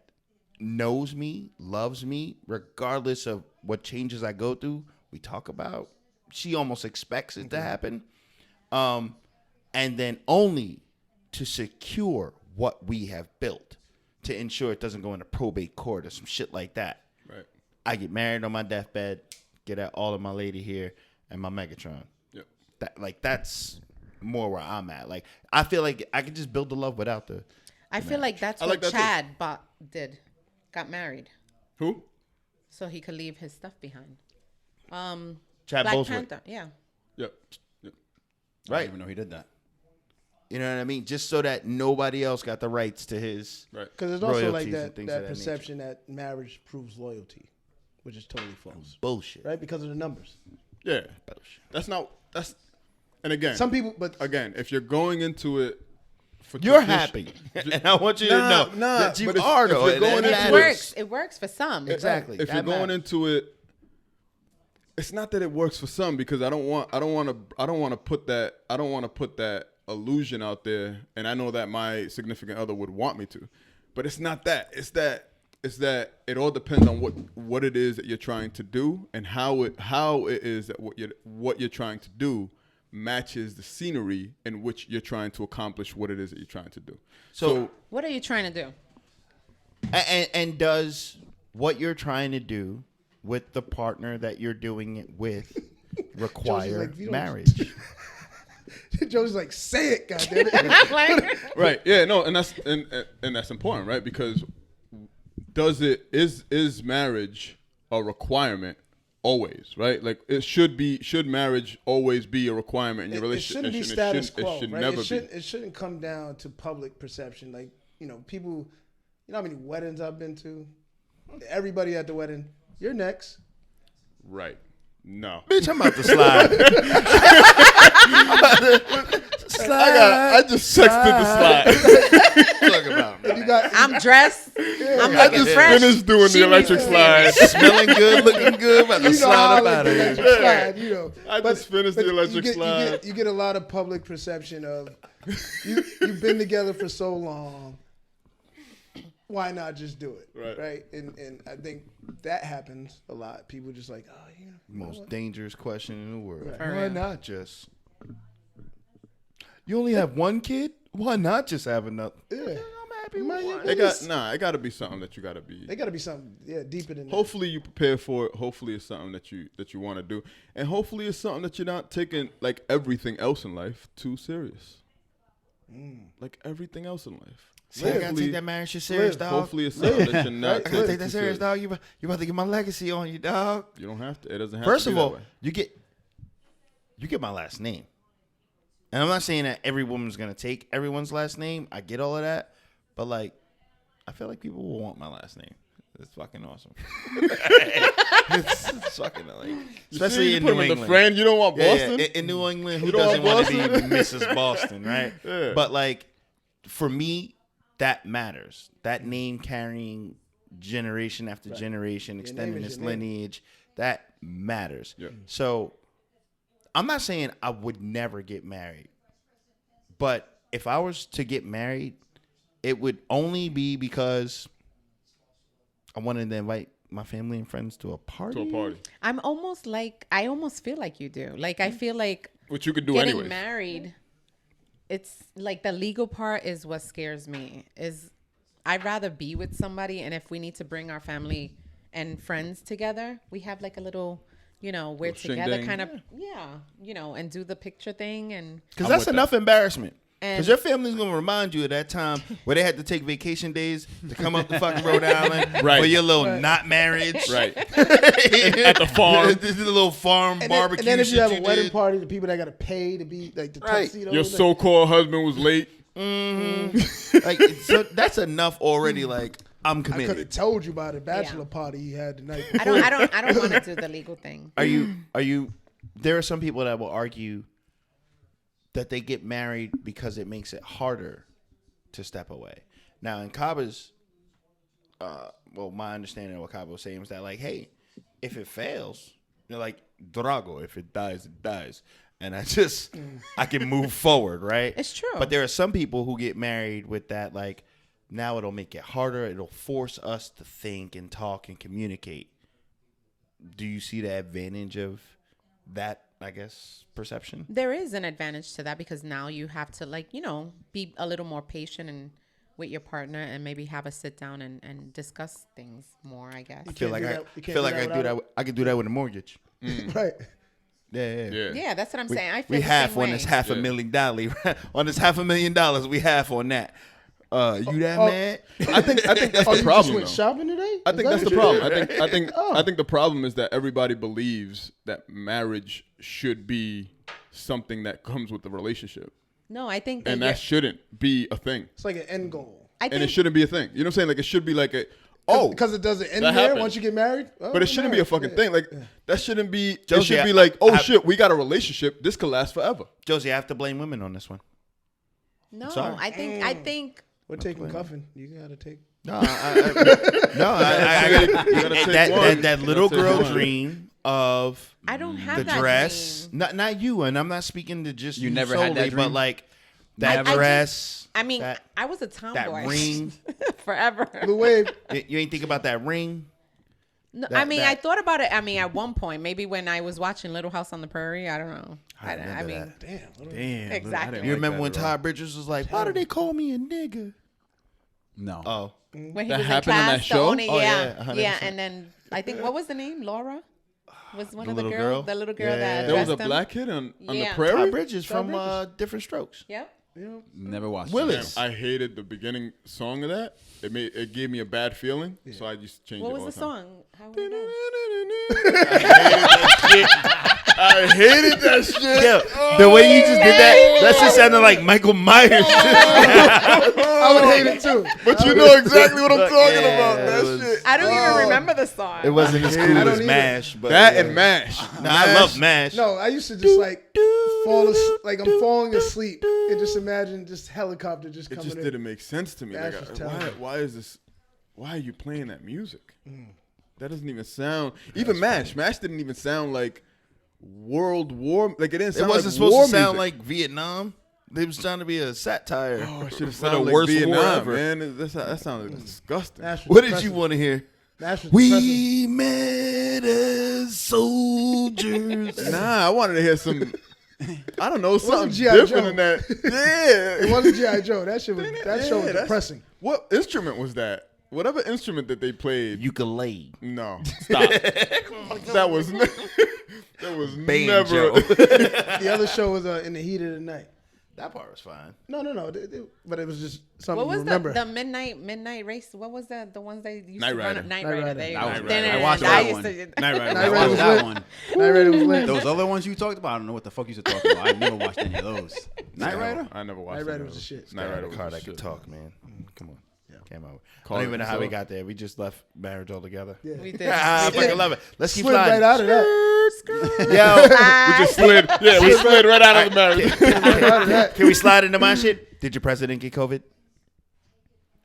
knows me, loves me, regardless of what changes I go through. We talk about. She almost expects it to happen, and then only to secure what we have built to ensure it doesn't go into probate court or some shit like that. Right. I get married on my deathbed, get out all of my lady here and my Megatron. Yep. That's more where I'm at. Like I feel like I could just build the love without the. I feel like that's I what like that too. Chad did. Got married. Who? So he could leave his stuff behind. Chad Black Boswick. Panther. Yeah. Yep. I didn't Right. even know he did that. You know what I mean? Just so that nobody else got the rights to his. Right. Because there's also like royalties and that things of that perception that marriage proves loyalty, which is totally false, Bullshit. right? Because of the numbers. Yeah. Bullshit. That's. And again, Some people, but again, if you're going into it for You're tradition- happy, and I want you to Nah, know nah, that you but if- are. if Though, you're and going that into It matters. works. It works for some. Exactly. If That you're going matters. into it, it's not that it works for some because I don't want to put that illusion out there, and I know that my significant other would want me to, but it's not that. It's that it all depends on what it is that you're trying to do and how it is that what you're trying to do matches the scenery in which you're trying to accomplish what it is that you're trying to do. So What are you trying to do? And does what you're trying to do with the partner that you're doing it with require like, if you don't- marriage? Joe's like, say it, goddammit. Like, right, yeah, no, and that's important, right? Because is marriage a requirement always, right? Like should marriage always be a requirement in your It relationship? shouldn't be status quo, It should right? never It shouldn't come down to public perception. Like, people, how many weddings I've been to? Everybody at the wedding, you're next. be. Right. No. Bitch, I'm about to slide. I just texted the slide. Talk about You got I'm dressed. I'm I looking just fresh. finished doing She the electric needs to slide. smelling good, looking good, about to you know how slide I up like out the of here. electric slide, I just finished the electric slide. You get a lot of public perception of you've been together for so long. Why not just do it? Right. And I think that happens a lot. People just like, oh, you know Most what? dangerous question in the world. Right. For Why real. not just? You only have one kid? Why not just have another? Yeah. I'm happy Man, with one. It got to be something that you got to be. They got to be something, deeper than that. Hopefully you prepare for it. Hopefully it's something that you want to do, and hopefully it's something that you're not taking like everything else in life too serious. Like everything else in life. See, I gotta take that marriage shit serious, dog. Hopefully it's something that you're not. I gotta taking take that too serious, dog. You about to get my legacy on you, dog. You don't have to. It doesn't have First to be of all, that way. you get my last name. And I'm not saying that every woman's gonna take everyone's last name. I get all of that. But like, I feel like people will want my last name. It's fucking awesome. it's fucking like, especially in New England. The friend, you don't want Boston. Yeah. In New England, who You don't doesn't want want to be Boston? Mrs. Boston, right? Yeah. But like, for me, that matters. That name carrying generation after generation, extending its lineage, that matters. Yeah. So, I'm not saying I would never get married, but if I was to get married, it would only be because I wanted to invite my family and friends to a party. I almost feel like you do. Like, I feel like Which you could do getting anyways. married, it's like the legal part is what scares me. Is I'd rather be with somebody, and if we need to bring our family and friends together, we have like a little, we're together shindig. kind of, and do the picture thing. And Because that's enough embarrassment. And- Because your family's going to remind you of that time where they had to take vacation days to come up to fucking Rhode Island Right. for your little not marriage. Right. At the farm. This is a little farm barbecue And then if you shit have a wedding did. party, the people that got to pay to be like the Right. tuxedo. Your so-called husband was late. Like, so that's enough already. Like, I'm I could have committed. told you about a bachelor party he had the night I before. don't want to do the legal thing. Are you? There are some people that will argue that they get married because it makes it harder to step away. Now, in Kaba's, my understanding of what Kaba was saying was that, like, hey, if it fails, like Drago, if it dies, it dies. And I can move forward, right? It's true. But there are some people who get married with that, like, now it'll make it harder. It'll force us to think and talk and communicate. Do you see the advantage of that, I guess, perception? There is an advantage to that because now you have to be a little more patient and with your partner and maybe have a sit down and discuss things more, I guess. I feel like You can't I do do that that. I could do that with a mortgage. Right. Yeah. Yeah, that's what I'm saying. I feel We the half same on way. this $500,000. On this $500,000, we half on that. You that mad? I think that's Oh, the you problem. just went though. shopping today? I Is think that that's the what you problem. did? I think the problem is that everybody believes that marriage should be something that comes with the relationship, No, I think that and that shouldn't be a thing. It's like an end goal. And it shouldn't be a thing. You know what I'm saying? Like it should be like Because it doesn't end that there happened. once you get married. Oh, but it shouldn't be a fucking yeah. thing. Like that shouldn't be. It Josie, should be like, I- shit, we got a relationship. This could last forever. Josie, I have to blame women on this one. No, Sorry. I think We're taking cuffing. You gotta take. No, I gotta take one. that little You gotta take girl one. dream of I don't have the that dress. dream. Not you, and I'm not speaking to just You you never had that solely, but dream? like that I dress. I mean, that, I was a tomboy ring. forever. Blue wave. You ain't think about that ring? No, That- I mean, that- I thought about it. I mean, at one point, maybe when I was watching Little House on the Prairie, I don't know. I remember mean, that. Damn. Damn. exactly. You remember that when at all. Todd Bridges was like, "Why do they call me a nigga?" No. Oh, When he That was in happened on class, that show? Only, Oh, yeah, yeah, 100%. yeah. And then I think what was the name? Laura was one The of the little girls. girl? The little girl Yeah. that There was a dressed him. black kid on the Yeah. Todd prairie. Bridges from Different Strokes. Yep. Never watched Willis. I hated the beginning song of that. It gave me a bad feeling, so I just changed What it. was all the the time. song? How we know? I hated that shit. Yeah, the way you just did that just sounded like Michael Myers. I would hate it too. But you know exactly what I'm talking Yeah, about. it That was- shit. I don't even remember the song. It wasn't as cool I don't as either. MASH, but That yeah. and MASH. Nah, I love MASH. No, I used to just like fall asleep, like I'm falling asleep and just imagine just helicopter just It coming just in. didn't make sense to me. That's Like, just why? terrible. Why is this? Why are you playing that music? That doesn't even sound. Even MASH. MASH didn't even sound like World War. Like it didn't It sound. wasn't like supposed war to sound music. like Vietnam. They was trying to be a satire. Oh, it should have For the sounded like worst war Vietnam, ever. man. That sounded disgusting. Nash was What did depressing. you want to hear? Nash was depressing. We met as soldiers. Nah, I wanted to hear some. I don't know, something G.I. different Joe. than that. Yeah, It wasn't G.I. Joe. That shit was. That show was that's- depressing. What instrument was that? Whatever instrument that they played. Ukulele. No, stop. That was that was Banjo. never. The other show was In the Heat of the Night. That part was fine. No. But it was just something What was to remember. the midnight race? What was that? The ones they used Night to run. Rider. Night Night Rider. Rider. There you That go. was Then I watched I that used one. to- Night Rider. Night I Rider watched was that lit. one. Night Rider was lit. Those other ones you talked about, I don't know what the fuck you talking about. I never watched any of those. Night Rider? I never watched. Night Rider any was of the those. shit. Night Rider a was car the that could shit. talk, man. Come on. Came over. I Call don't it even know how we so. got there. We just left marriage altogether. Yeah. We did. I We fucking did. love it. Let's keep Slid sliding. right out of that. Yo, We just slid. Yeah, we slid right out of the marriage. Right out of that. can we slide into my shit? Did your president get COVID?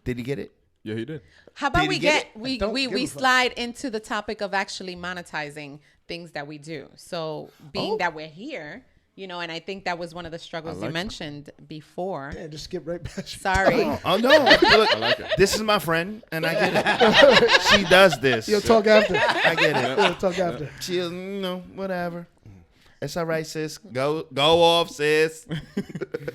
Did he get it? Yeah, he did. How about Did we he get get we don't we, give we a fuck. slide into the topic of actually monetizing things that we do. So being that we're here, you know, and I think that was one of the struggles you mentioned before. Yeah, just skip right past you. Sorry. Oh no! Look, this is my friend, and I get it. She does this. You'll talk after. I get it. We'll talk after. She'll, whatever. It's all right, sis. Go off, sis.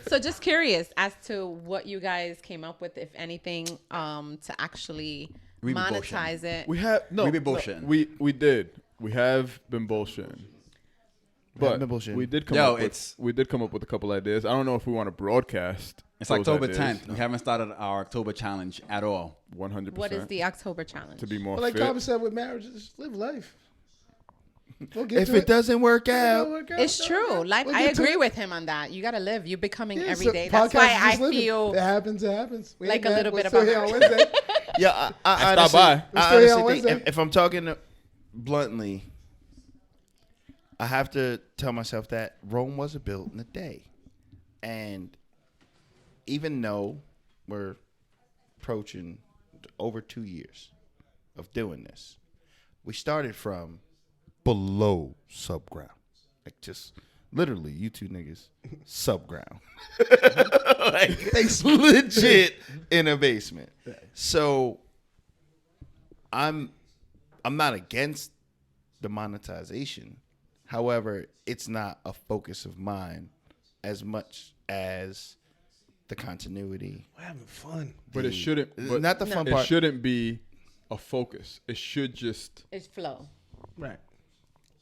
So just curious as to what you guys came up with, if anything, to actually We be monetize it. We have no. We be bullshitting. We did. We have been bullshitting. But been bullshitting. we did come Yo, up with a couple ideas. I don't know if we want to broadcast. It's those October ideas. 10th. We haven't started our October challenge at all. 100%. What is the October challenge? to be more But like fit? Carmen said with marriage, just live life. We'll get If to it doesn't work It out, don't work out, It's don't true. work out. Like We'll I get to agree it. with him on that. You gotta live. You're becoming Yeah, every so day. That's podcast why is I just living. feel It happens. It happens. We like ain't a little mad. bit We're still about here on Wednesday. yeah, I stop honestly, by. We're I still here on honestly think Wednesday. if I'm talking bluntly, I have to tell myself that Rome wasn't built in a day, and even though we're approaching over 2 years of doing this, we started from below subground, like just literally you two niggas subground, like legit in a basement. So I'm not against the monetization. However, it's not a focus of mine as much as the continuity. We're having fun. But it shouldn't. But Not the fun It part. shouldn't be a focus. It should just. it's flow. Right.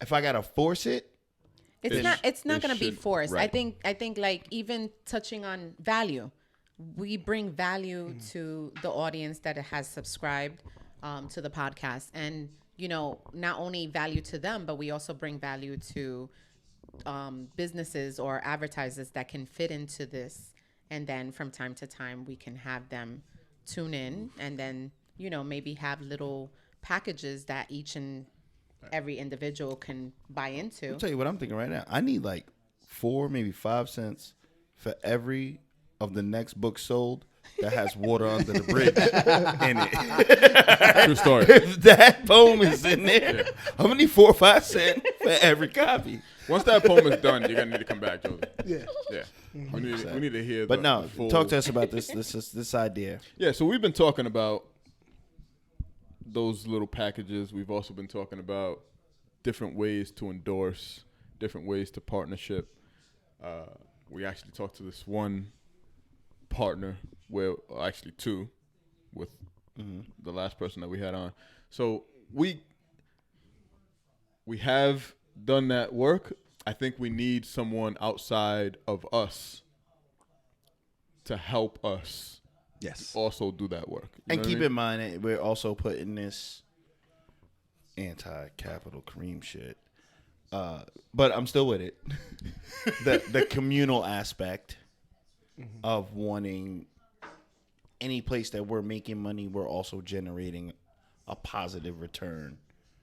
If I gotta force it, It's It not. sh- It's not it going to be should- forced. right. I think like even touching on value, we bring value to the audience that has subscribed to the podcast, and you know, not only value to them, but we also bring value to businesses or advertisers that can fit into this. And then from time to time, we can have them tune in, and then you know maybe have little packages that each and every individual can buy into. I'll tell you what I'm thinking right now. I need like 4, maybe 5 cents for every of the next book sold that has water under the bridge in it. True story. If that poem is in there, I'm gonna need 4 or 5 cents for every copy. Once that poem is done, you're gonna need to come back, Josie. Yeah. Yeah. We need to hear. But no, the full, talk to us about this idea. Yeah, so we've been talking about those little packages. We've also been talking about different ways to endorse, different ways to partnership. We actually talked to this one partner, actually 2, with the last person that we had on. So we have done that work. I think we need someone outside of us to help us Yes. also do that work. You And know what I keep mean? in mind that we're also putting this anti-capital Kareem shit. But I'm still with it. the communal aspect of wanting any place that we're making money, we're also generating a positive return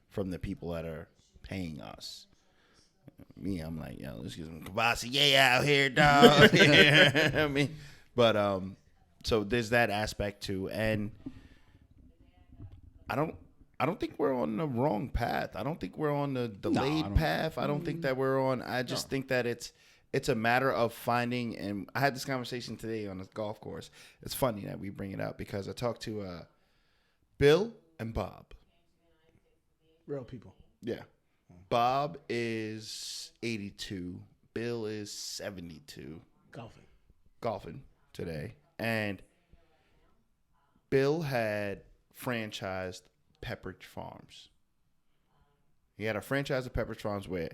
from the people that are paying us. Me, I'm like, yo, let's get some Cavassier out here, dog. I mean, but so there's that aspect too, and I don't think we're on the wrong path. I don't think we're on the delayed path. I don't think that we're on. I just think that it's a matter of finding. And I had this conversation today on the golf course. It's funny that we bring it up because I talked to Bill and Bob. Real people. Yeah. Bob is 82. Bill is 72. Golfing today. And Bill had franchised Pepperidge Farms. He had a franchise of Pepperidge Farms where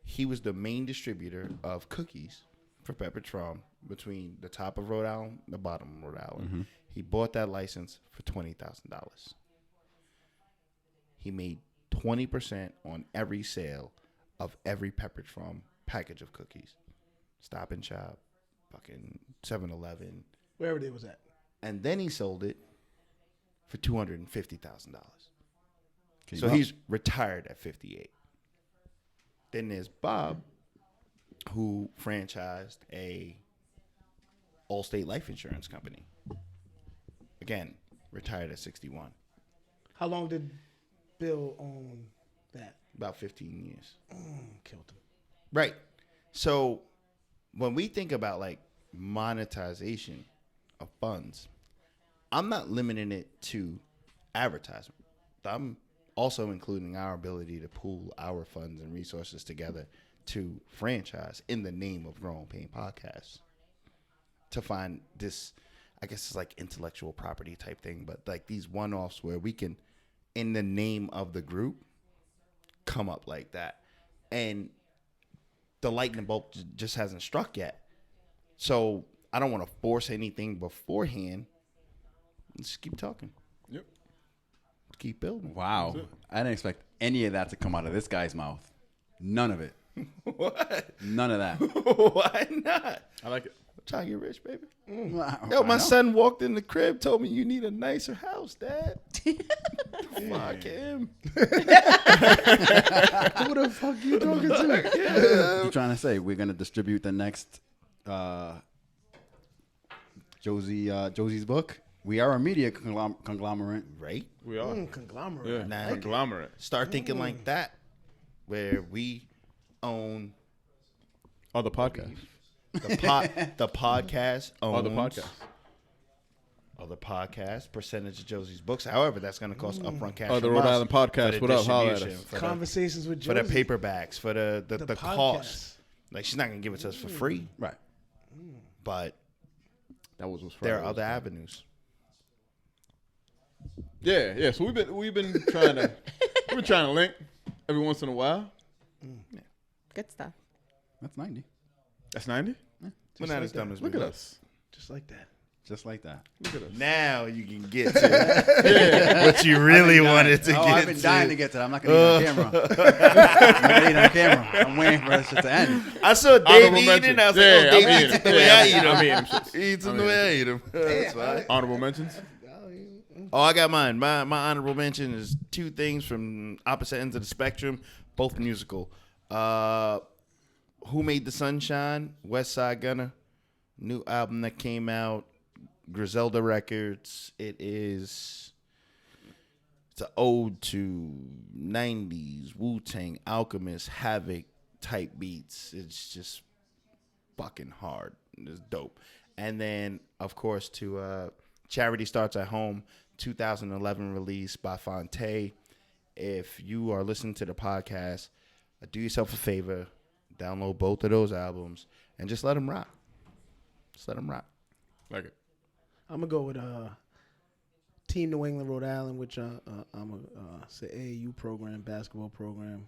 he was the main distributor of cookies for Pepperidge Farm between the top of Rhode Island and the bottom of Rhode Island. Mm-hmm. He bought that license for $20,000. He made 20% on every sale of every Pepperidge Farm package of cookies. Stop and Shop, fucking 7-Eleven. Wherever they was at. and then he sold it for $250,000. Came So up. he's retired at 58. Then there's Bob, who franchised a Allstate life insurance company. Again, retired at 61. How long did Bill own that? About 15 years. Killed him. Right. So when we think about like monetization of funds, I'm not limiting it to advertisement. I'm also including our ability to pool our funds and resources together to franchise in the name of Growing Pain Podcast. To find this, I guess it's like intellectual property type thing, but like these one-offs where we can, in the name of the group, come up like that. And the lightning bolt just hasn't struck yet. So I don't want to force anything beforehand. Let's keep talking. Yep. Keep building. Wow. I didn't expect any of that to come out of this guy's mouth. None of it. What? None of that. Why not? I like it. I'm trying to get rich, baby. Wow. Yo, my I know. son walked in the crib, told me you need a nicer house, Dad. Fuck him. Who the fuck you talking to? You trying to say we're gonna distribute the next Josie's book? We are a media conglomerate. Right? We are. Conglomerate. Yeah. Nah. Conglomerate. Start thinking like that, where we own Other podcasts. the podcast owns Other podcasts. other podcasts, percentage of Josie's books. However, that's going to cost upfront cash. Oh, the from Rhode us Island for podcast. the What up? Holla at distribution, us. for the- Conversations with for the Josie. paperbacks, for the podcast. cost. Like, she's not going to give it to us for free, Right. but That was there are other avenues. Yeah. So we've been trying to link every once in a while. Good stuff. That's 90. That's 90. We're not as dumb as we Look at look. us. Just like that. Just like that. Look at us. Now you can get to what you really wanted to get I've been to. dying to get to that. I'm not going to eat on camera. I'm not gonna eat on camera. I'm waiting for this shit to end. I saw Dave Honorable eating. mention. I was like, Yeah, oh, Dave I'm eats eating it the way I eat I'm them. eating them shits. He eats them the way I eat them. That's fine. Honorable mentions. Oh, I got mine. My honorable mention is two things from opposite ends of the spectrum, both musical. Who Made the Sunshine? West Side Gunna. New album that came out. Griselda Records. It's an ode to 90s Wu-Tang, Alchemist, Havoc type beats. It's just fucking hard. It's dope. And then, of course, to Charity Starts at Home, 2011 release by Phonte. If you are listening to the podcast, do yourself a favor, download both of those albums, and just let them rock. Just let them rock. Like it. I'm gonna go with Team New England, Rhode Island, which I'm it's an AAU program, basketball program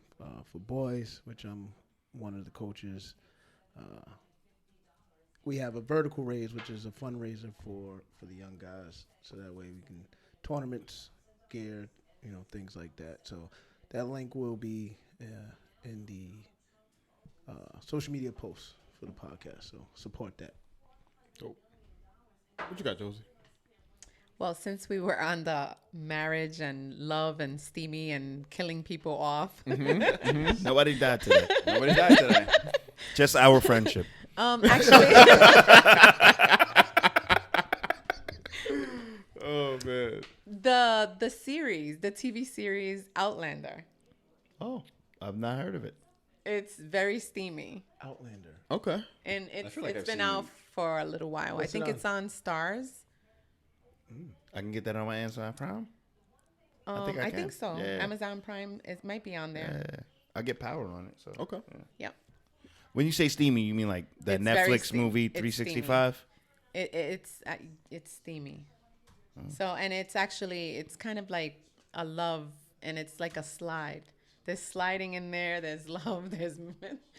for boys, which I'm one of the coaches. We have a vertical raise, which is a fundraiser for the young guys, so that way we can tournaments, gear, things like that. So that link will be in the social media posts for the podcast. So support that. Dope. What you got, Josie? Well, since we were on the marriage and love and steamy and killing people off, Nobody died today. Nobody died today. Just our friendship. actually, Oh man. the series, the TV series Outlander, Oh, I've not heard of it. it's very steamy. Outlander. Okay. And it's feel like I've been seen- out for a little while. What's I think it on? it's on Starz. I can get that on my Amazon Prime. I I can. think so. Yeah. Amazon Prime, it might be on there. Yeah, I get power on it. So Okay. Yep. when you say steamy, you mean like that It's very Netflix steamy. movie It's 365? It's steamy. So, and it's kind of like a love, and it's like a slide. There's sliding in there. There's love. There's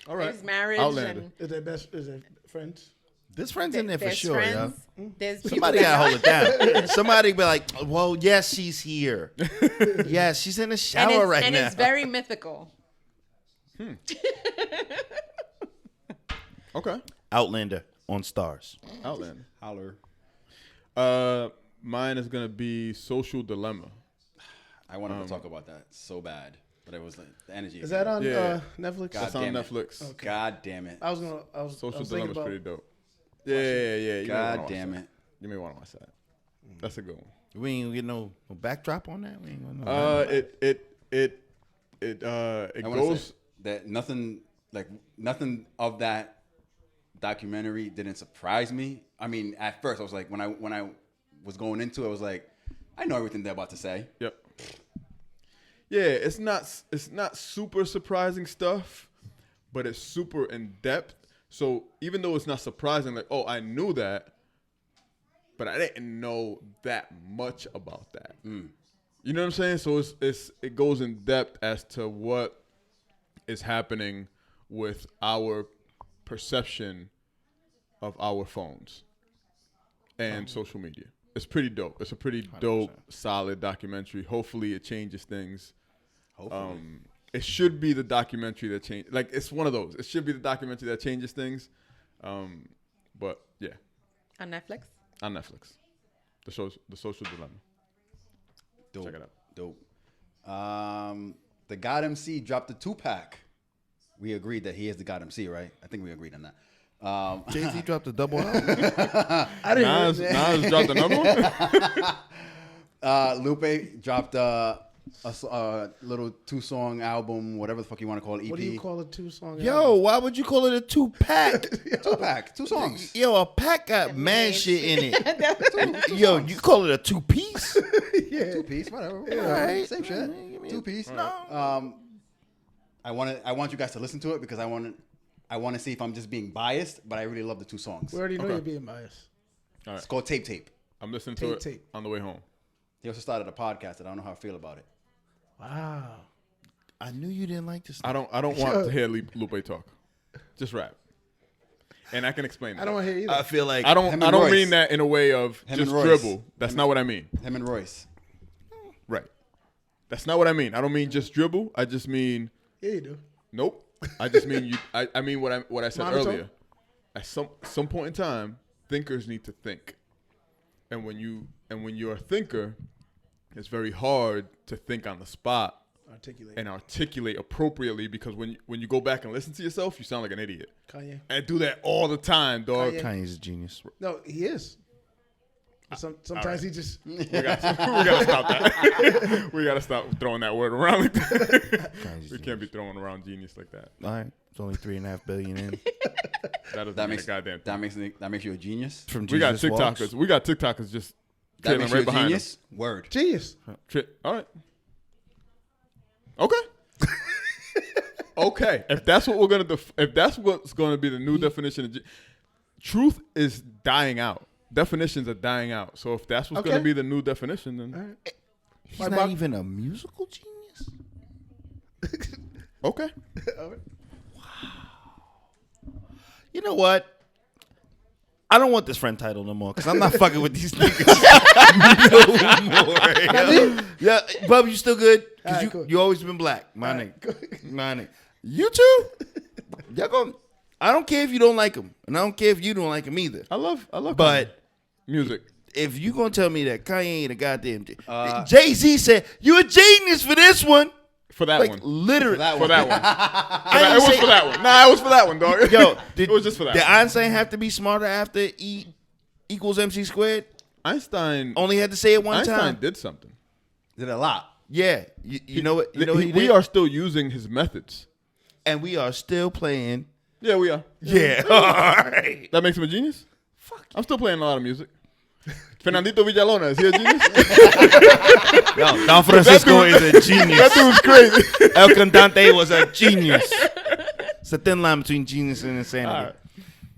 All right. there's marriage. Outlander. Is that best? Is it friends? This friend's in there for there's sure, friends. yo. There's Somebody people gotta that- hold it down. Somebody be like, "Well, yes, she's here. Yes, she's in the shower right and now." it's very mythical. Okay. Outlander on Starz. Outlander. Holler. Mine is gonna be Social Dilemma. I wanted to talk about that so bad, but it was like the energy. Is that on Yeah. Netflix? God That's on damn it. Netflix. Okay. God damn it. I was Social thinking Dilemma is about. pretty dope. Yeah. You may God wanna damn watch it. that. You may want to watch that. That's a good one. We ain't get no backdrop on that. We ain't gonna know. It I want to goes. say that nothing of that documentary didn't surprise me. I mean, at first I was like, when I was going into it, I was like, I know everything they're about to say. Yep. Yeah, it's not super surprising stuff, but it's super in depth. So even though it's not surprising, like, oh, I knew that, but I didn't know that much about that. You know what I'm saying? So it goes in depth as to what is happening with our perception of our phones and social media. It's pretty dope. It's a pretty 100%. dope, solid documentary. Hopefully it changes things. Hopefully. It should be the documentary that changes. Like, it's one of those. It should be the documentary that changes things. But yeah, On Netflix? on Netflix, the Social Dilemma. Dope. Check it out. Dope. The God MC dropped a 2-pack. We agreed that he is the God MC, right? I think we agreed on that. Jay-Z dropped a double album. I didn't. Nas dropped another one. Lupe dropped a little 2-song album, whatever the fuck you want to call it, EP. What do you call a 2-song? Yo, why would you call it a 2-pack? 2-pack, 2 songs. Yo, a pack got mad shit in it. Yo, you call it a 2-piece? Yeah. 2-piece, whatever. Alright. Same shit. 2-piece. No. I want you guys to listen to it because I want to see if I'm just being biased, but I really love the 2 songs. We already know Okay. you're being biased. All right. It's called Tape Tape. I'm listening to it Tape. on the way home. He also started a podcast that I don't know how I feel about it. Wow. I knew you didn't like this. I don't want to hear Lupe talk. Just rap. And I can explain that. I don't want to hear either. I feel like I don't Him and mean Royce. that in a way of Him just and Royce. dribble. That's not what I mean. Him and Royce. Right. That's not what I mean. I don't mean just dribble. I just mean Yeah, you do. nope. I just mean you. I mean what I said Monotone? earlier. At some point in time, thinkers need to think, and when you're a thinker, it's very hard to think on the spot Articulate. and articulate appropriately because when you go back and listen to yourself, you sound like an idiot. Kanye. I do that all the time, dog. Kanye. Kanye's a genius. No, he is. Sometimes right. he just. We gotta stop that. We gotta stop throwing that word around like that. Kanye's We a can't be throwing around genius like that. All right, it's only 3.5 billion in. That doesn't That mean makes a goddamn thing. that makes you a genius. From We got Jesus TikTokers. Walks. We got TikTokers just That trailing makes you right a behind genius. Word. Genius. them. All right. Okay. Okay. If that's what we're gonna if that's what's gonna be the new definition of truth is dying out. Definitions are dying out. So if that's what's Okay. gonna be the new definition, then All right. He's Like not Bob- even a musical genius. okay. All right. You know what? I don't want this friend title no more because I'm not fucking with these niggas no more. Yeah, Bub, you still good? Because Alright, cool. you always been black, my Alright, nigga. My nigga. You too? Y'all going I don't care if you don't like him, and I don't care if you don't like him either. I love But music. if you gonna tell me that Kanye ain't a goddamn Jay-Z said you a genius for this one, For that like one. literally For that one. I It was for that one. Nah, it was for that one, dog. Yo, it was just for that Did one. Einstein have to be smarter after E equals MC squared? Einstein Only had to say it one Einstein time. did something. Did a lot. Yeah, you know what? You know what he we did? are still using his methods. And we are still playing. Yeah, we are. Yeah, all right. That makes him a genius? Fuck. I'm still playing a lot of music. Fernandito Villalona, is he a genius? Yo, Don Francisco is a genius. That dude's crazy. El Cantante was a genius. It's a thin line between genius and insanity. All right.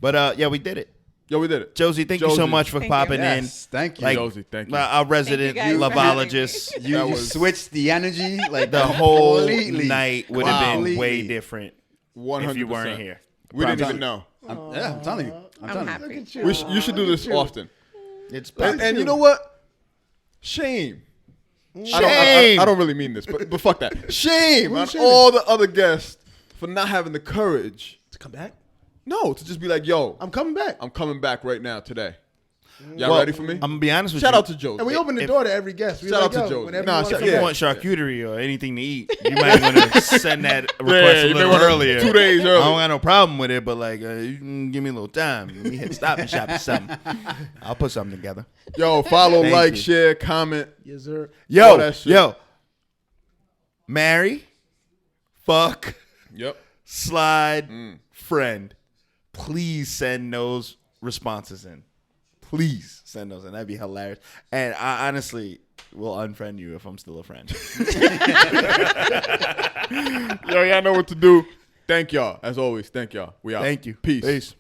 But yeah, we did it. Yo, we did it. Josie, thank you so Josie. much for Thank you. popping in. Yes, thank you. Like, Josie, thank you. Our resident Thank you guys for having loveologist. me. You That was- switched the energy like The whole completely. night would have been way Completely. different 100%. if you weren't here. We didn't Promise. even know. I'm telling you. I'm telling you. happy. Look at you. You should do this often. It's And you know what? Shame. Shame. I don't really mean this, but fuck that. Shame on shaming? all the other guests for not having the courage. To come back? No, to just be like, yo, I'm coming back. I'm coming back right now today. Y'all ready for me? I'm gonna be honest with Shout you. out to Josie. And we open the door to every guest. We Shout like, out to yo, Josie. whenever Nah, you shout- want If to you want charcuterie or anything to eat, you might want to send that request a you may little wanna- earlier. 2 days I early. don't got no problem with it, but like, you can give me a little time. Let me hit Stop and Shop or something. I'll put something together. Yo, follow, Thank like, you. share, comment. Yes, sir. All that shit. Yo, marry, fuck, Yep. slide, friend. Please send those responses in. Please send those in. That'd be hilarious. And I honestly will unfriend you if I'm still a friend. Yo, y'all know what to do. Thank y'all. As always, thank y'all. We out. Thank you. Peace. Peace.